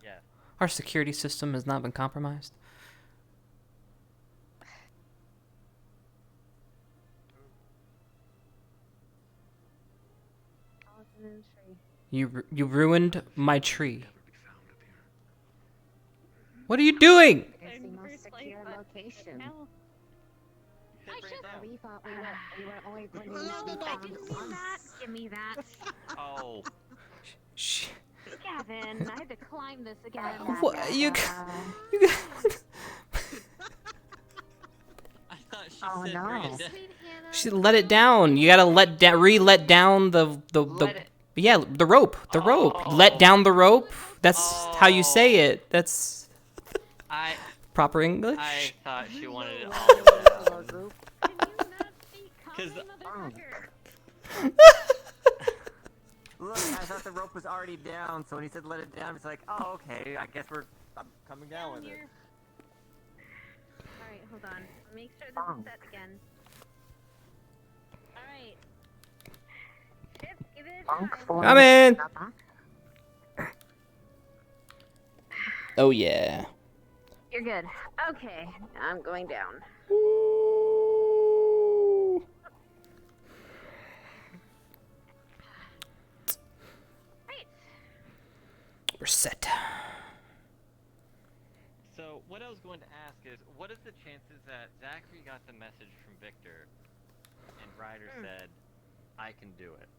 S17: Yeah.
S1: Our security system has not been compromised. You ruined my tree. What are you doing?
S9: It is the most secure location. We thought we were only going to be found once.
S7: Give me that.
S17: Oh.
S1: Shh.
S7: Gavin, I had to climb this again.
S1: What you?
S21: I thought she
S9: Oh
S21: said
S9: no!
S21: Brandon.
S1: She let it down. You gotta let down the yeah, the rope. The rope. Let down the rope. That's how you say it. That's proper English.
S21: I thought she wanted it all down. Because
S22: Look, I thought the rope was already down, so when he said let it down, it's like, oh, okay, I guess I'm coming down with it.
S7: Alright, hold on. Make sure this is set again. Alright. Chipz, give it a try.
S1: Come in. Oh yeah.
S7: You're good. Okay, I'm going down.
S1: We're set.
S17: So what I was going to ask is, what is the chances that Zachary got the message from Victor, and Ryder said, "I can do it,"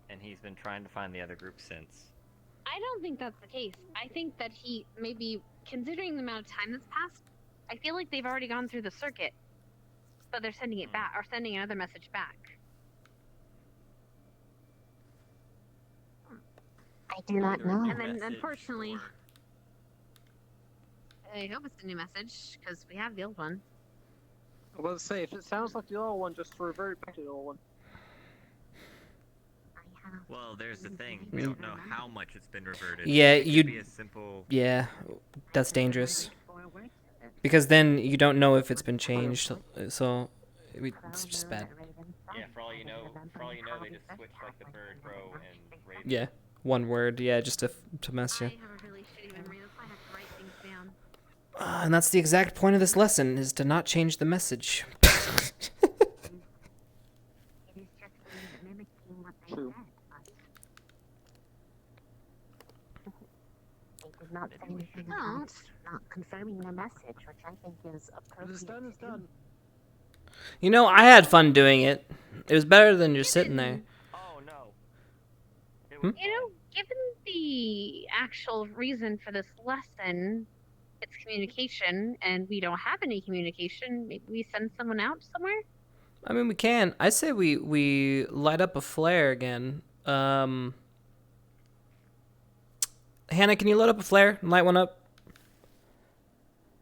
S17: and he's been trying to find the other group since?
S7: I don't think that's the case. I think that he maybe, considering the amount of time that's passed, I feel like they've already gone through the circuit, but they're sending it back, or sending another message back.
S9: I do not know.
S7: And then, unfortunately, I hope it's a new message, because we have the old one.
S15: I was about to say, if it sounds like the old one, just revert back to the old one.
S21: well, there's the thing. We don't know how much it's been reverted.
S1: Yeah,
S21: it could be a simple.
S1: Yeah, that's dangerous. Because then you don't know if it's been changed, so it's just bad.
S17: Yeah, for all you know, they just switched like the bird, crow, and raven.
S1: Yeah, one word. Yeah, just to mess you.
S7: I have a really shitty memory. That's why I have to write things down.
S1: And that's the exact point of this lesson: is to not change the message.
S15: True.
S9: They did not say anything about not confirming the message, which I think is appropriate.
S15: It's done, it's done.
S1: You know, I had fun doing it. It was better than just sitting there.
S17: Oh no.
S7: You know, given the actual reason for this lesson, it's communication, and we don't have any communication. Maybe we send someone out somewhere?
S1: I mean, we can. I say we light up a flare again. Hannah, can you load up a flare and light one up?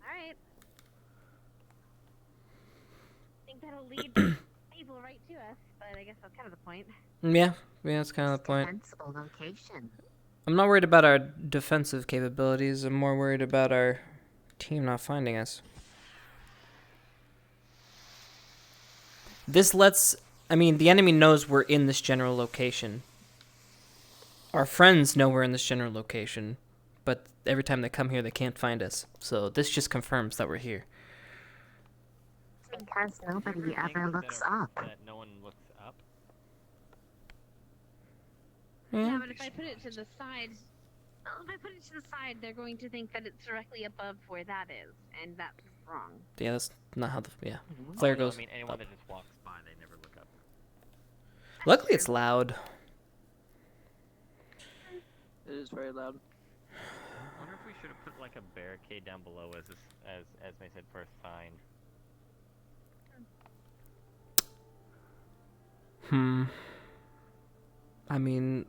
S7: Alright. I think that'll lead people right to us, but I guess that's kind of the point.
S1: Yeah, that's kind of the point.
S9: Sensible location.
S1: I'm not worried about our defensive capabilities. I'm more worried about our team not finding us. This lets... I mean, the enemy knows we're in this general location. Our friends know we're in this general location, but every time they come here, they can't find us. So this just confirms that we're here.
S9: Because nobody ever looks up.
S17: That no one looks up.
S7: Yeah, but if I put it to the side, they're going to think that it's directly above where that is, and that's wrong.
S1: Yeah, that's not how the... Yeah. Flare goes...
S17: I mean, anyone that just walks by, they never look up.
S1: Luckily, it's loud.
S15: It is very loud.
S17: I wonder if we should have put like a barricade down below as Esme said for a sign.
S1: I mean,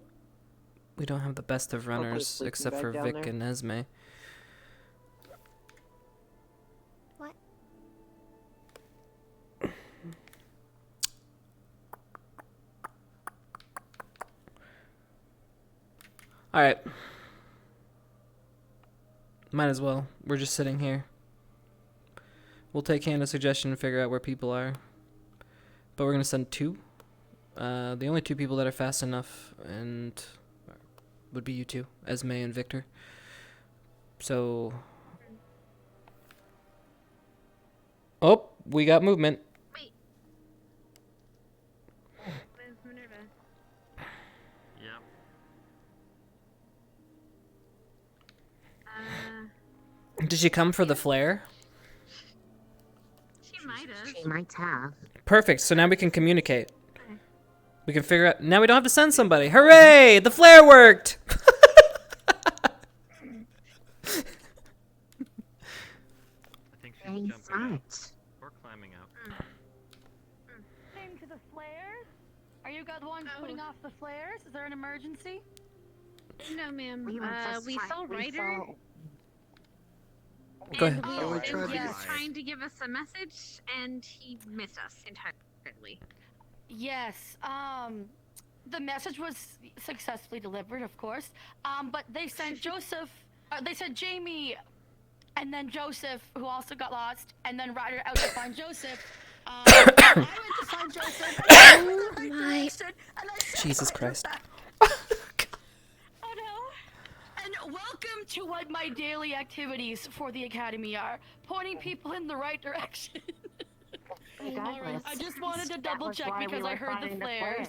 S1: we don't have the best of
S15: I'll put a
S1: runners
S15: sleeping
S1: except
S15: bag
S1: for
S15: down
S1: Vic
S15: there.
S1: and Esme.
S12: What?
S1: Alright. Might as well. We're just sitting here. We'll take Hannah's suggestion and figure out where people are. But we're going to send two. The only two people that are fast enough and would be you two, Esme and Victor. So... Oh, we got movement.
S7: Wait. Where's Minerva?
S17: Yep.
S1: Did she come for the flare?
S7: She might have.
S9: She might have.
S1: Perfect, so now we can communicate. We can figure out... Now we don't have to send somebody. Hooray! The flare worked!
S17: I think she's jumping out. Or climbing out.
S19: Same to the flares? Are you guys the ones putting off the flares? Is there an emergency?
S7: No, ma'am.
S9: We were just
S7: We saw Ryder.
S1: Go ahead.
S7: And
S15: Oh, we
S7: he
S15: tried to
S7: was
S15: get-
S7: trying to give us a message, and he missed us entirely.
S19: Yes. The message was successfully delivered, of course. But they sent Joseph. They sent Jamie, and then Joseph, who also got lost, and then Ryder out to find Joseph. I went to find Joseph.
S12: Oh my...
S1: Jesus Christ.
S19: Oh no. And welcome to what my daily activities for the Academy are. Pointing people in the right direction.
S9: Regardless,
S19: I just wanted to
S9: that
S19: double
S9: was
S19: check
S9: why we
S19: because I
S9: were
S19: heard the
S9: finding
S19: flares.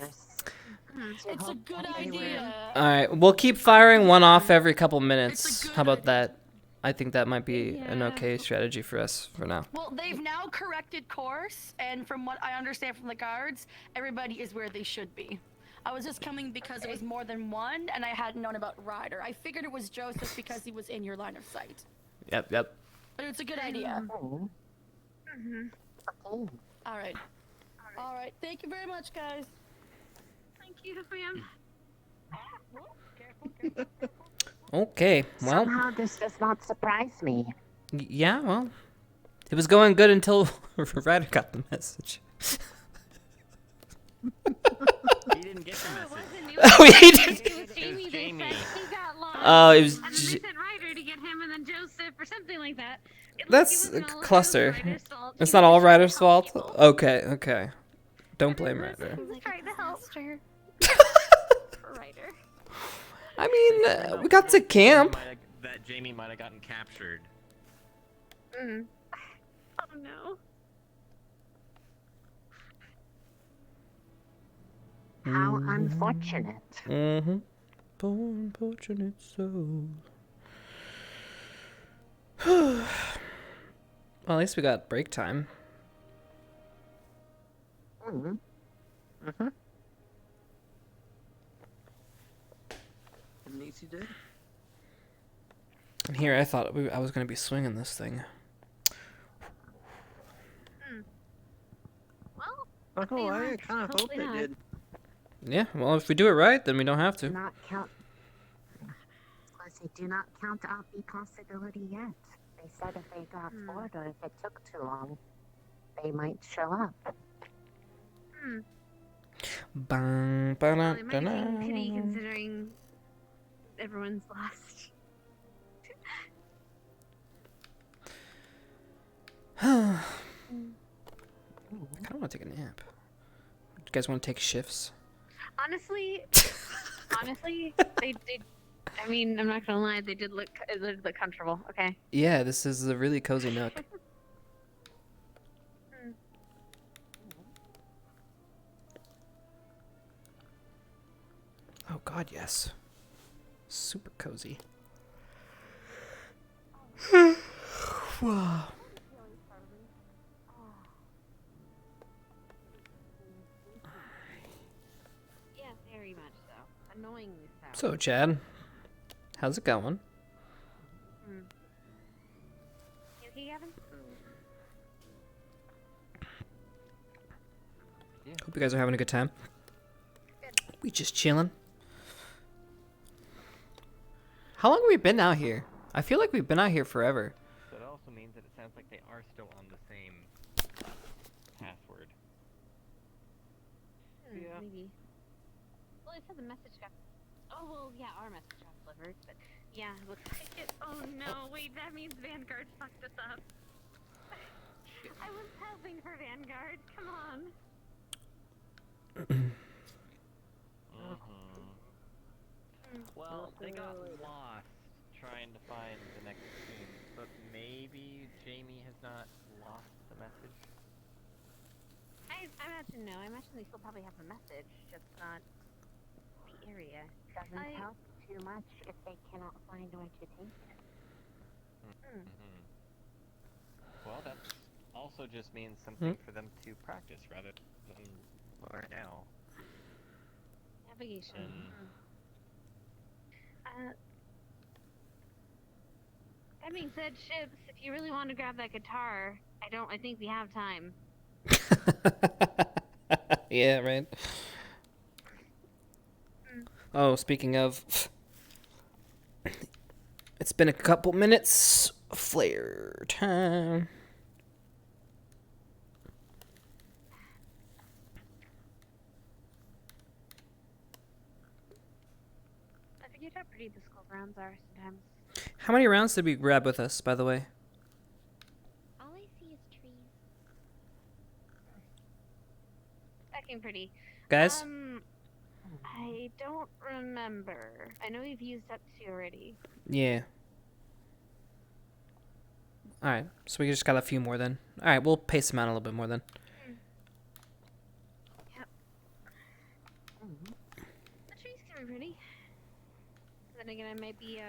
S19: It's a
S9: hope
S19: good
S9: that they were-
S19: idea.
S1: Alright, we'll keep firing one off every couple minutes. How about that? I think that might be an okay strategy for us for now.
S19: Well, they've now corrected course, and from what I understand from the guards, everybody is where they should be. I was just coming because it was more than one, and I hadn't known about Ryder. I figured it was Joseph because he was in your line of sight.
S1: Yep.
S19: But it's a good idea.
S9: Okay.
S19: All right. All right. Thank you very much, guys.
S7: Thank you, ma'am.
S1: Okay, well...
S9: Somehow this does not surprise me.
S1: Yeah, well... It was going good until Ryder got the message.
S17: He didn't get the message.
S1: Oh, he did.
S7: It was Jamie. They
S17: Jamie.
S7: said he got lost.
S1: Oh, it was
S7: And then they sent Ryder to get him, and then Joseph, or something like that.
S1: That's a cluster. It's not all Ryder's fault? Okay. Don't blame Ryder.
S7: Trying to help. Ryder.
S1: I mean, we got to camp.
S17: That Jamie might have gotten captured.
S7: Oh no.
S9: How unfortunate.
S1: Mm-hmm. Poor unfortunate soul. Well, at least we got break time.
S15: Mm-hmm. Mm-hmm. An easy day.
S1: And here I thought I was going to be swinging this thing.
S7: Well,
S15: I kind of hope
S7: hopefully
S15: they
S7: not.
S15: did.
S1: Yeah, well, if we do it right, then we don't have to.
S9: Do not count. Plus, they do not count out the possibility yet. They said if they got bored or if it took too long, they might show up.
S1: Bang,
S7: Well, it might seem pity considering everyone's lost.
S1: I kind of want to take a nap. You guys want to take shifts?
S7: Honestly, they did. I mean, I'm not gonna lie, they did look comfortable. Okay.
S1: Yeah, this is a really cozy nook. Oh God, yes. Super cozy. Wow.
S7: Yeah, very much so. Annoyingly so.
S1: So, Chad, how's it going?
S7: You okay, Gavin?
S1: Hope you guys are having a good time. We just chilling. How long have we been out here? I feel like we've been out here forever.
S17: So that also means that it sounds like they are still on the same password.
S7: Yeah. Maybe. Well, it said the message got. Oh well, yeah, our message got delivered, but yeah, it looks like it. Oh no, wait, that means Vanguard fucked us up. I was helping for Vanguard. Come on.
S17: Well, they got lost trying to find the next team, but maybe Jamie has not lost the message.
S7: I imagine no. I imagine they still probably have the message, just not the area.
S9: Doesn't help too much if they cannot find where to take it.
S17: Well, that also just means something for them to practice rather than learn now.
S7: Navigation. That being said, Chipz, if you really want to grab that guitar, I think we have time.
S1: Yeah, right. Oh, speaking of, it's been a couple minutes. Flare time.
S7: I forget how pretty the school grounds are sometimes.
S1: How many rounds did we grab with us, by the way?
S12: All I see is trees.
S7: Fucking pretty.
S1: Guys?
S7: I don't remember. I know we've used up 2 already.
S1: Yeah. Alright, so we just got a few more then. Alright, we'll pace them out a little bit more then.
S7: Yep. The trees can be pretty. Then again, I might be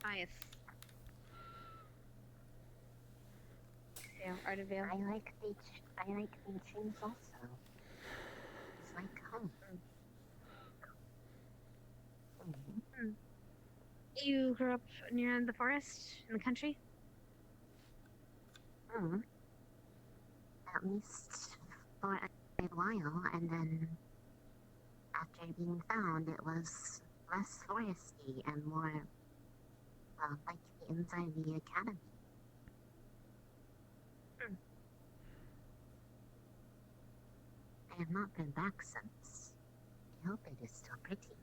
S7: biased. Yeah, Art of Vale.
S9: I like the trees also. It's like home.
S7: You grew up near the forest in the country?
S9: At least for a while, and then after being found, it was less foresty and more like the inside of the academy. I have not been back since. I hope it is still pretty.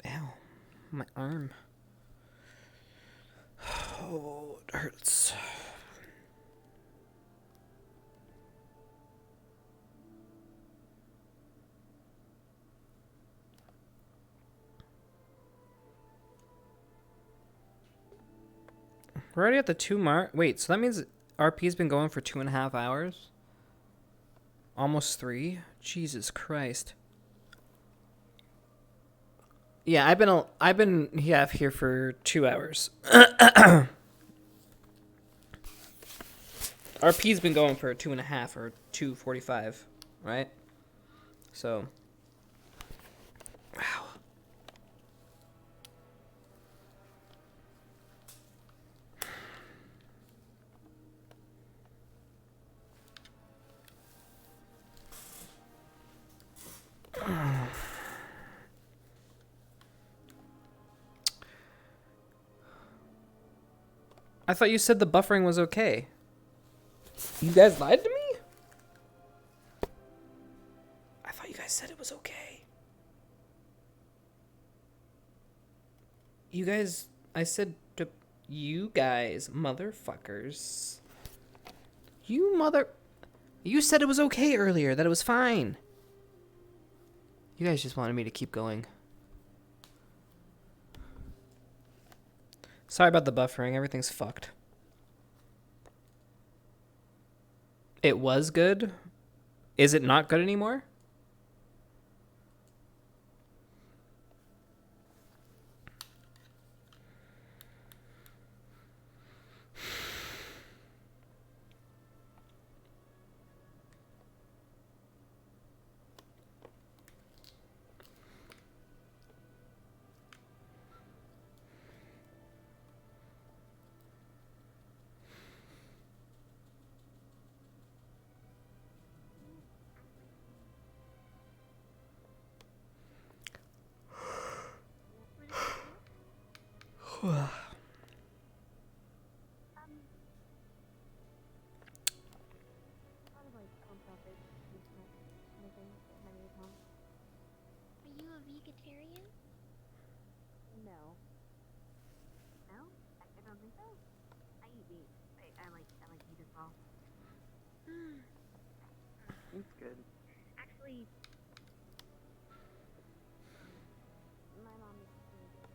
S1: Ow, my arm. Oh, it hurts. We're already at the 2 mark. Wait, so that means RP's been going for 2.5 hours? Almost 3? Jesus Christ. Yeah, I've been here for 2 hours. RP's been going for 2.5 or 2:45, right? So, wow. I thought you said the buffering was okay. You guys lied to me? I thought you guys said it was okay. You guys, I said to you guys, motherfuckers. You said it was okay earlier, that it was fine. You guys just wanted me to keep going. Sorry about the buffering, everything's fucked. It was good? Is it not good anymore?
S12: Are you a vegetarian?
S9: No. No? I don't think so. I eat meat. I like meat as well.
S15: It's good.
S9: Actually, my mom is really good.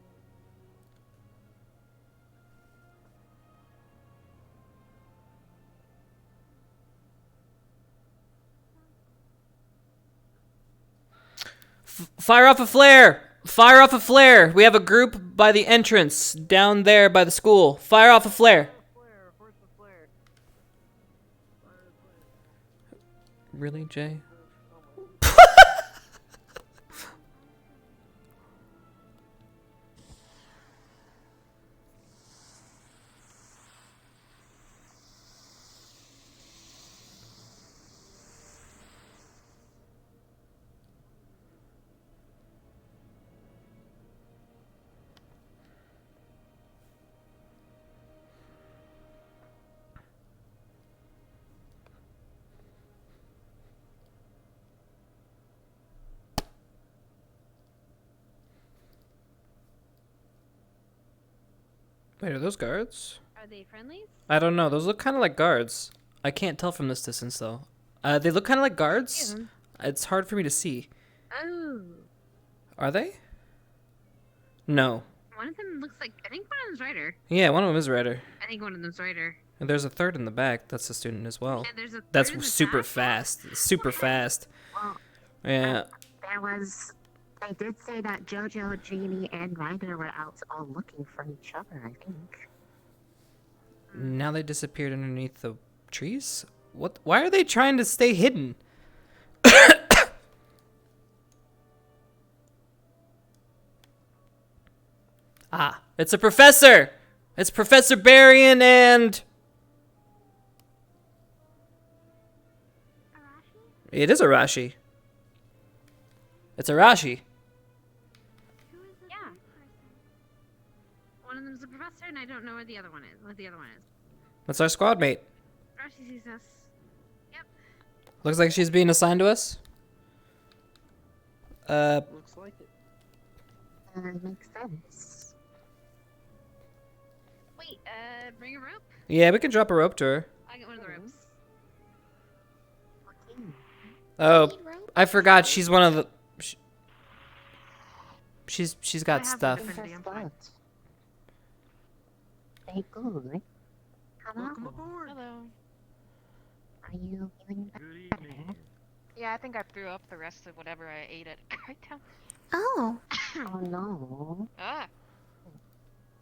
S1: Fire off a flare! Fire off a flare! We have a group by the entrance down there by the school. Fire off a flare! Really, Jay? Wait, are those guards?
S7: Are they friendlies?
S1: I don't know. Those look kind of like guards. I can't tell from this distance, though. They look kind of like guards. It's hard for me to see.
S7: Oh.
S1: Are they? No.
S7: One of them looks like, I think one of them's Ryder.
S1: Yeah, one of them is Ryder.
S7: I think one of them's Ryder.
S1: And there's a third in the back. That's a student as well.
S7: And there's a
S1: That's
S7: third in the
S1: super
S7: back?
S1: fast. Super fast.
S9: Well,
S1: Yeah.
S9: They did say that JoJo, Jeannie, and Ryder were out all looking for each other, I think.
S1: Now they disappeared underneath the trees? What? Why are they trying to stay hidden? Ah, it's a professor! It's Professor Barian and... It is Arashi. It's Arashi.
S7: Yeah. One of them's a professor, and I don't know where the other one is. What the other one is.
S1: That's our squad mate.
S7: Rashi sees us. Yep.
S1: Looks like she's being assigned to us.
S15: Looks like it.
S9: Makes sense.
S7: Wait, bring a rope?
S1: Yeah, we can drop a rope to her.
S7: I get one of the ropes.
S1: Oh, I forgot she's one of the... She's got stuff.
S9: Very good. Hello?
S10: Welcome aboard.
S7: Hello.
S9: Are you feeling better?
S8: Yeah, I think I threw up the rest of whatever I ate at Crackdown.
S12: Oh.
S9: Oh no.
S8: Ah.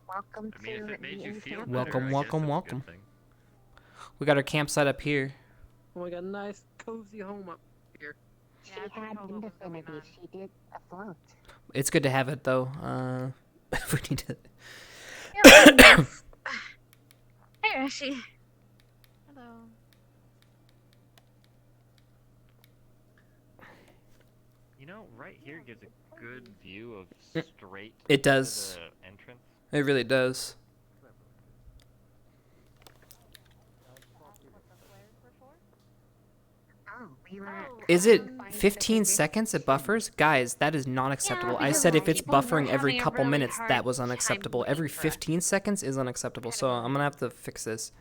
S9: Welcome
S17: I mean, if
S9: to
S17: it made you feel better,
S1: Welcome,
S17: I guess
S1: welcome,
S17: that's a
S1: welcome.
S17: good thing.
S1: We got our campsite up here.
S15: Oh, we got a nice cozy home up here.
S9: She had indefinity. She did a float.
S1: It's good to have it though. If we need to.
S7: Hey, Rashi.
S8: Hello.
S17: You know, right here gives a good view of straight.
S1: It
S17: to
S1: does.
S17: the entrance.
S1: It really does.
S9: Oh, we were.
S1: Is it 15 seconds it buffers? Guys, that is not acceptable. I said if it's buffering every couple minutes, that was unacceptable. Every 15 seconds is unacceptable. So I'm gonna have to fix this.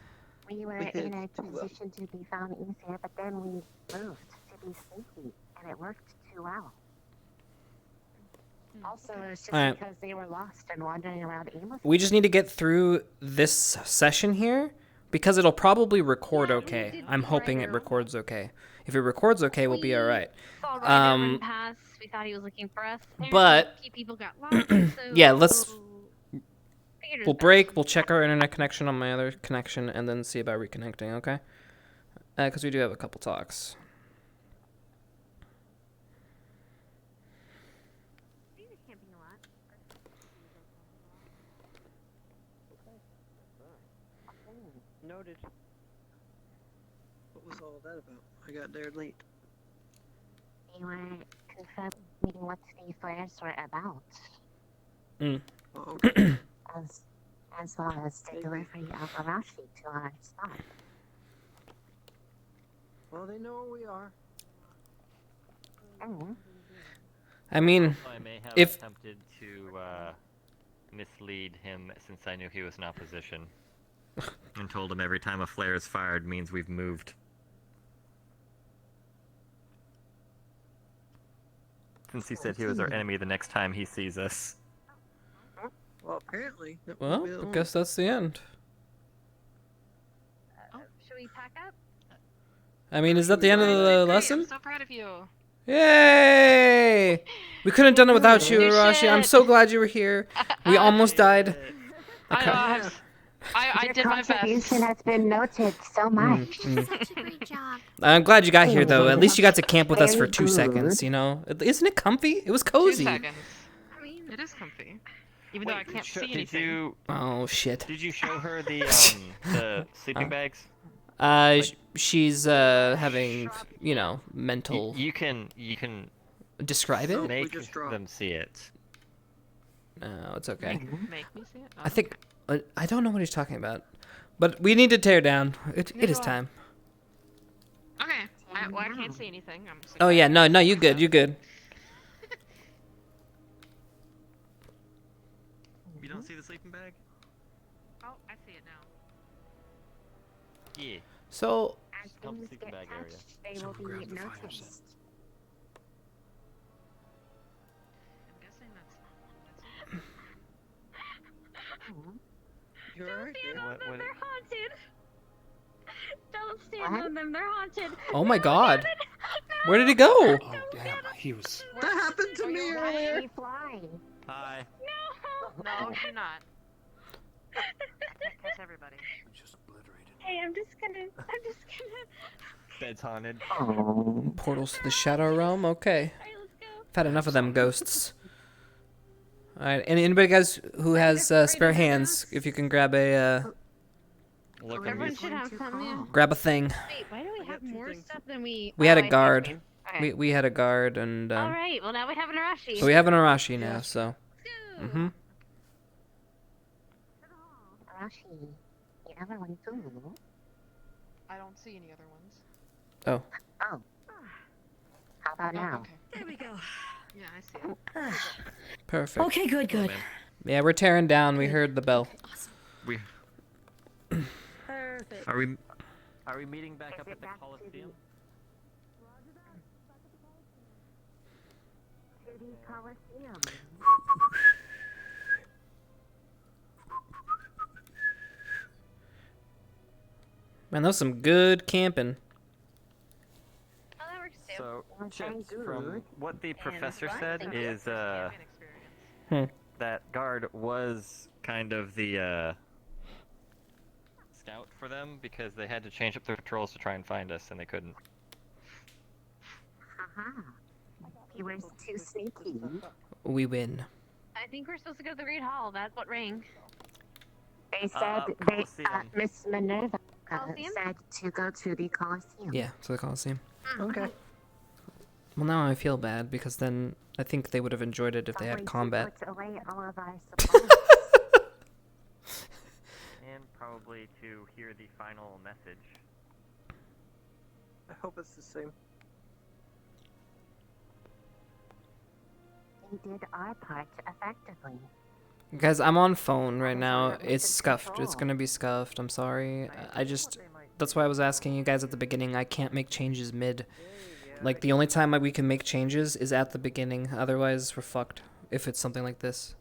S9: We were in a position to be found easier, but then we moved to be sneaky, and it worked too well. Also, it's just
S1: Alright.
S9: because they were lost and wandering around aimlessly.
S1: We just need to get through this session here because it'll probably record okay. I'm hoping it records okay. If it records okay, we'll be all right.
S7: Saw Ryder run past. We thought he was looking for us.
S1: But
S7: Apparently, people got lost, so
S1: yeah, let's.
S7: figured it
S1: We'll
S7: was
S1: break. We'll check our internet connection on my other connection, and then see about reconnecting. Okay? Because we do have a couple talks.
S15: Noted. What was all that about? I got there late.
S9: They were confirming what the flares were about.
S1: Mm.
S15: Oh,
S9: as well as the delivery of Arashi to our spot.
S15: Well, they know where we are.
S9: Oh.
S1: I mean,
S17: I may have
S1: if
S17: attempted to mislead him since I knew he was in opposition. And told him every time a flare is fired means we've moved. Since he said he was our enemy the next time he sees us.
S15: Well, apparently.
S1: well, I guess that's the end.
S7: Should we pack up?
S1: I mean, is that the end of the
S8: I'm
S1: lesson?
S8: so proud of you.
S1: Yay! We couldn't have done it without you,
S8: Good
S1: Arashi. I'm
S8: shit.
S1: so glad you were here. We almost died.
S8: I
S9: Your
S8: did my
S9: contribution
S8: best.
S9: has been noted so much.
S12: Such a great job.
S1: I'm glad you got here, though. At least you got to camp with us for 2 seconds, you know? Isn't it comfy? It was
S8: 2
S1: cozy.
S8: seconds. I mean, it is comfy. Even though I can't see
S17: Did
S8: anything.
S17: you?
S1: Oh, shit.
S17: Did you show her the sleeping bags?
S1: She's having, you know, mental...
S17: You can
S1: Describe it?
S17: make them see it.
S1: No, it's okay.
S8: Make me see it?
S1: I think... I don't know what he's talking about. But we need to tear down. It is time.
S8: Okay. Well, I can't see anything. I'm
S1: Oh, yeah. No, you good. You good.
S17: You don't see the sleeping bag?
S8: Oh, I see it now.
S17: Yeah.
S1: So...
S9: As
S17: Help
S9: things
S17: sleeping
S9: get
S17: bag area.
S9: touched, they will be noticed.
S8: I'm guessing that's it.
S15: You're alright,
S7: Stand
S15: dear.
S7: on them, they're haunted. Don't stand on them, they're haunted.
S1: Oh, my God. Where did he go?
S20: Oh, damn. He was...
S15: That happened to me earlier.
S9: Fly.
S17: Hi.
S8: No, do not. I can't catch everybody.
S20: Just obliterated.
S7: Hey, I'm just gonna.
S17: Bed's haunted.
S1: Portals to the Shadow Realm? Okay. I've had enough of them ghosts. Alright, anybody guys who has spare hands, if you can grab a,
S7: Everyone should have some, yeah.
S1: grab a thing.
S7: Wait, why do we have more stuff than we...
S1: We had
S7: Oh,
S1: a
S7: I see what you
S1: guard.
S7: mean. Okay.
S1: We had a guard, and,
S7: Alright, well now we have an Arashi.
S1: so we have an Arashi now, so. Mm-hmm.
S9: Arashi, the other one too.
S8: I don't see any other ones.
S1: Oh.
S9: Oh. How about now?
S8: Okay. There we go. Yeah, I see it.
S1: Perfect.
S19: Okay, good.
S1: Yeah, we're tearing down. We heard the bell.
S17: We.
S7: Perfect.
S17: Are we meeting back up at the Coliseum?
S9: City Coliseum.
S1: Man, that was some good camping.
S7: Oh, that works
S17: So,
S9: Thank
S17: Chipz,
S9: you.
S17: from what the professor
S7: fun.
S17: said
S7: Thank you.
S17: is,
S1: Hmm.
S17: that guard was kind of the, scout for them because they had to change up their patrols to try and find us, and they couldn't.
S9: Haha. He was too sneaky.
S1: We win.
S7: I think we're supposed to go to the Great Hall. That's what rang.
S9: They said,
S17: Colosseum.
S9: Miss Minerva
S7: Colosseum?
S9: said to go to the Colosseum.
S1: Yeah, to the Coliseum.
S15: Okay.
S1: Well, now I feel bad because then I think they would have enjoyed it if they had combat.
S9: Put away all of our supplies.
S17: And probably to hear the final message.
S15: I hope it's the same.
S9: We did our part effectively.
S1: Guys, I'm on phone right now. It's scuffed. It's gonna be scuffed. I'm sorry. That's why I was asking you guys at the beginning. I can't make changes mid. Like, the only time we can make changes is at the beginning. Otherwise, we're fucked if it's something like this.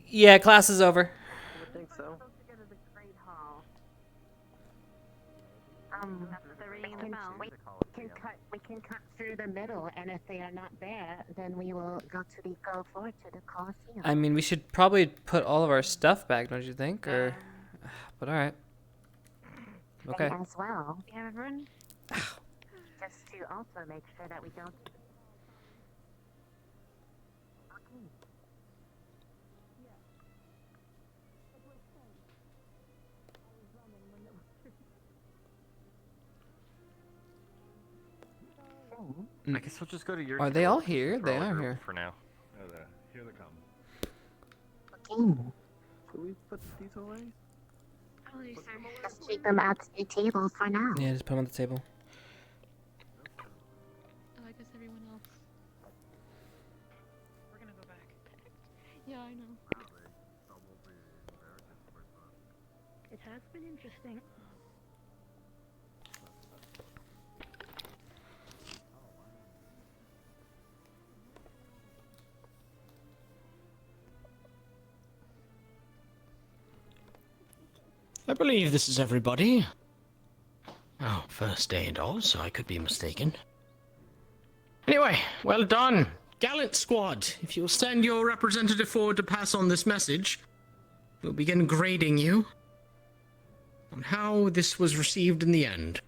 S1: Yeah, class is over.
S15: I think so.
S9: We can cut through the middle, and if they are not there, then we will go forward to the Colosseum.
S1: I mean, we should probably put all of our stuff back, don't you think? Or, but all right. Okay.
S9: And as well,
S7: Yeah, everyone.
S9: just to also make sure that we don't.
S17: I guess we'll just go to your.
S1: Are they all here? They are here.
S17: For now.
S13: Here they come.
S15: Should we put these away?
S9: Just keep them at the table for now.
S1: Yeah, just put them on the table.
S8: Oh, I guess everyone else. We're gonna go back. Yeah, I know.
S4: It has been interesting.
S2: I believe this is everybody. Oh, first aid also, I could be mistaken. Anyway, well done. Gallant squad. If you'll send your representative forward to pass on this message, we'll begin grading you on how this was received in the end.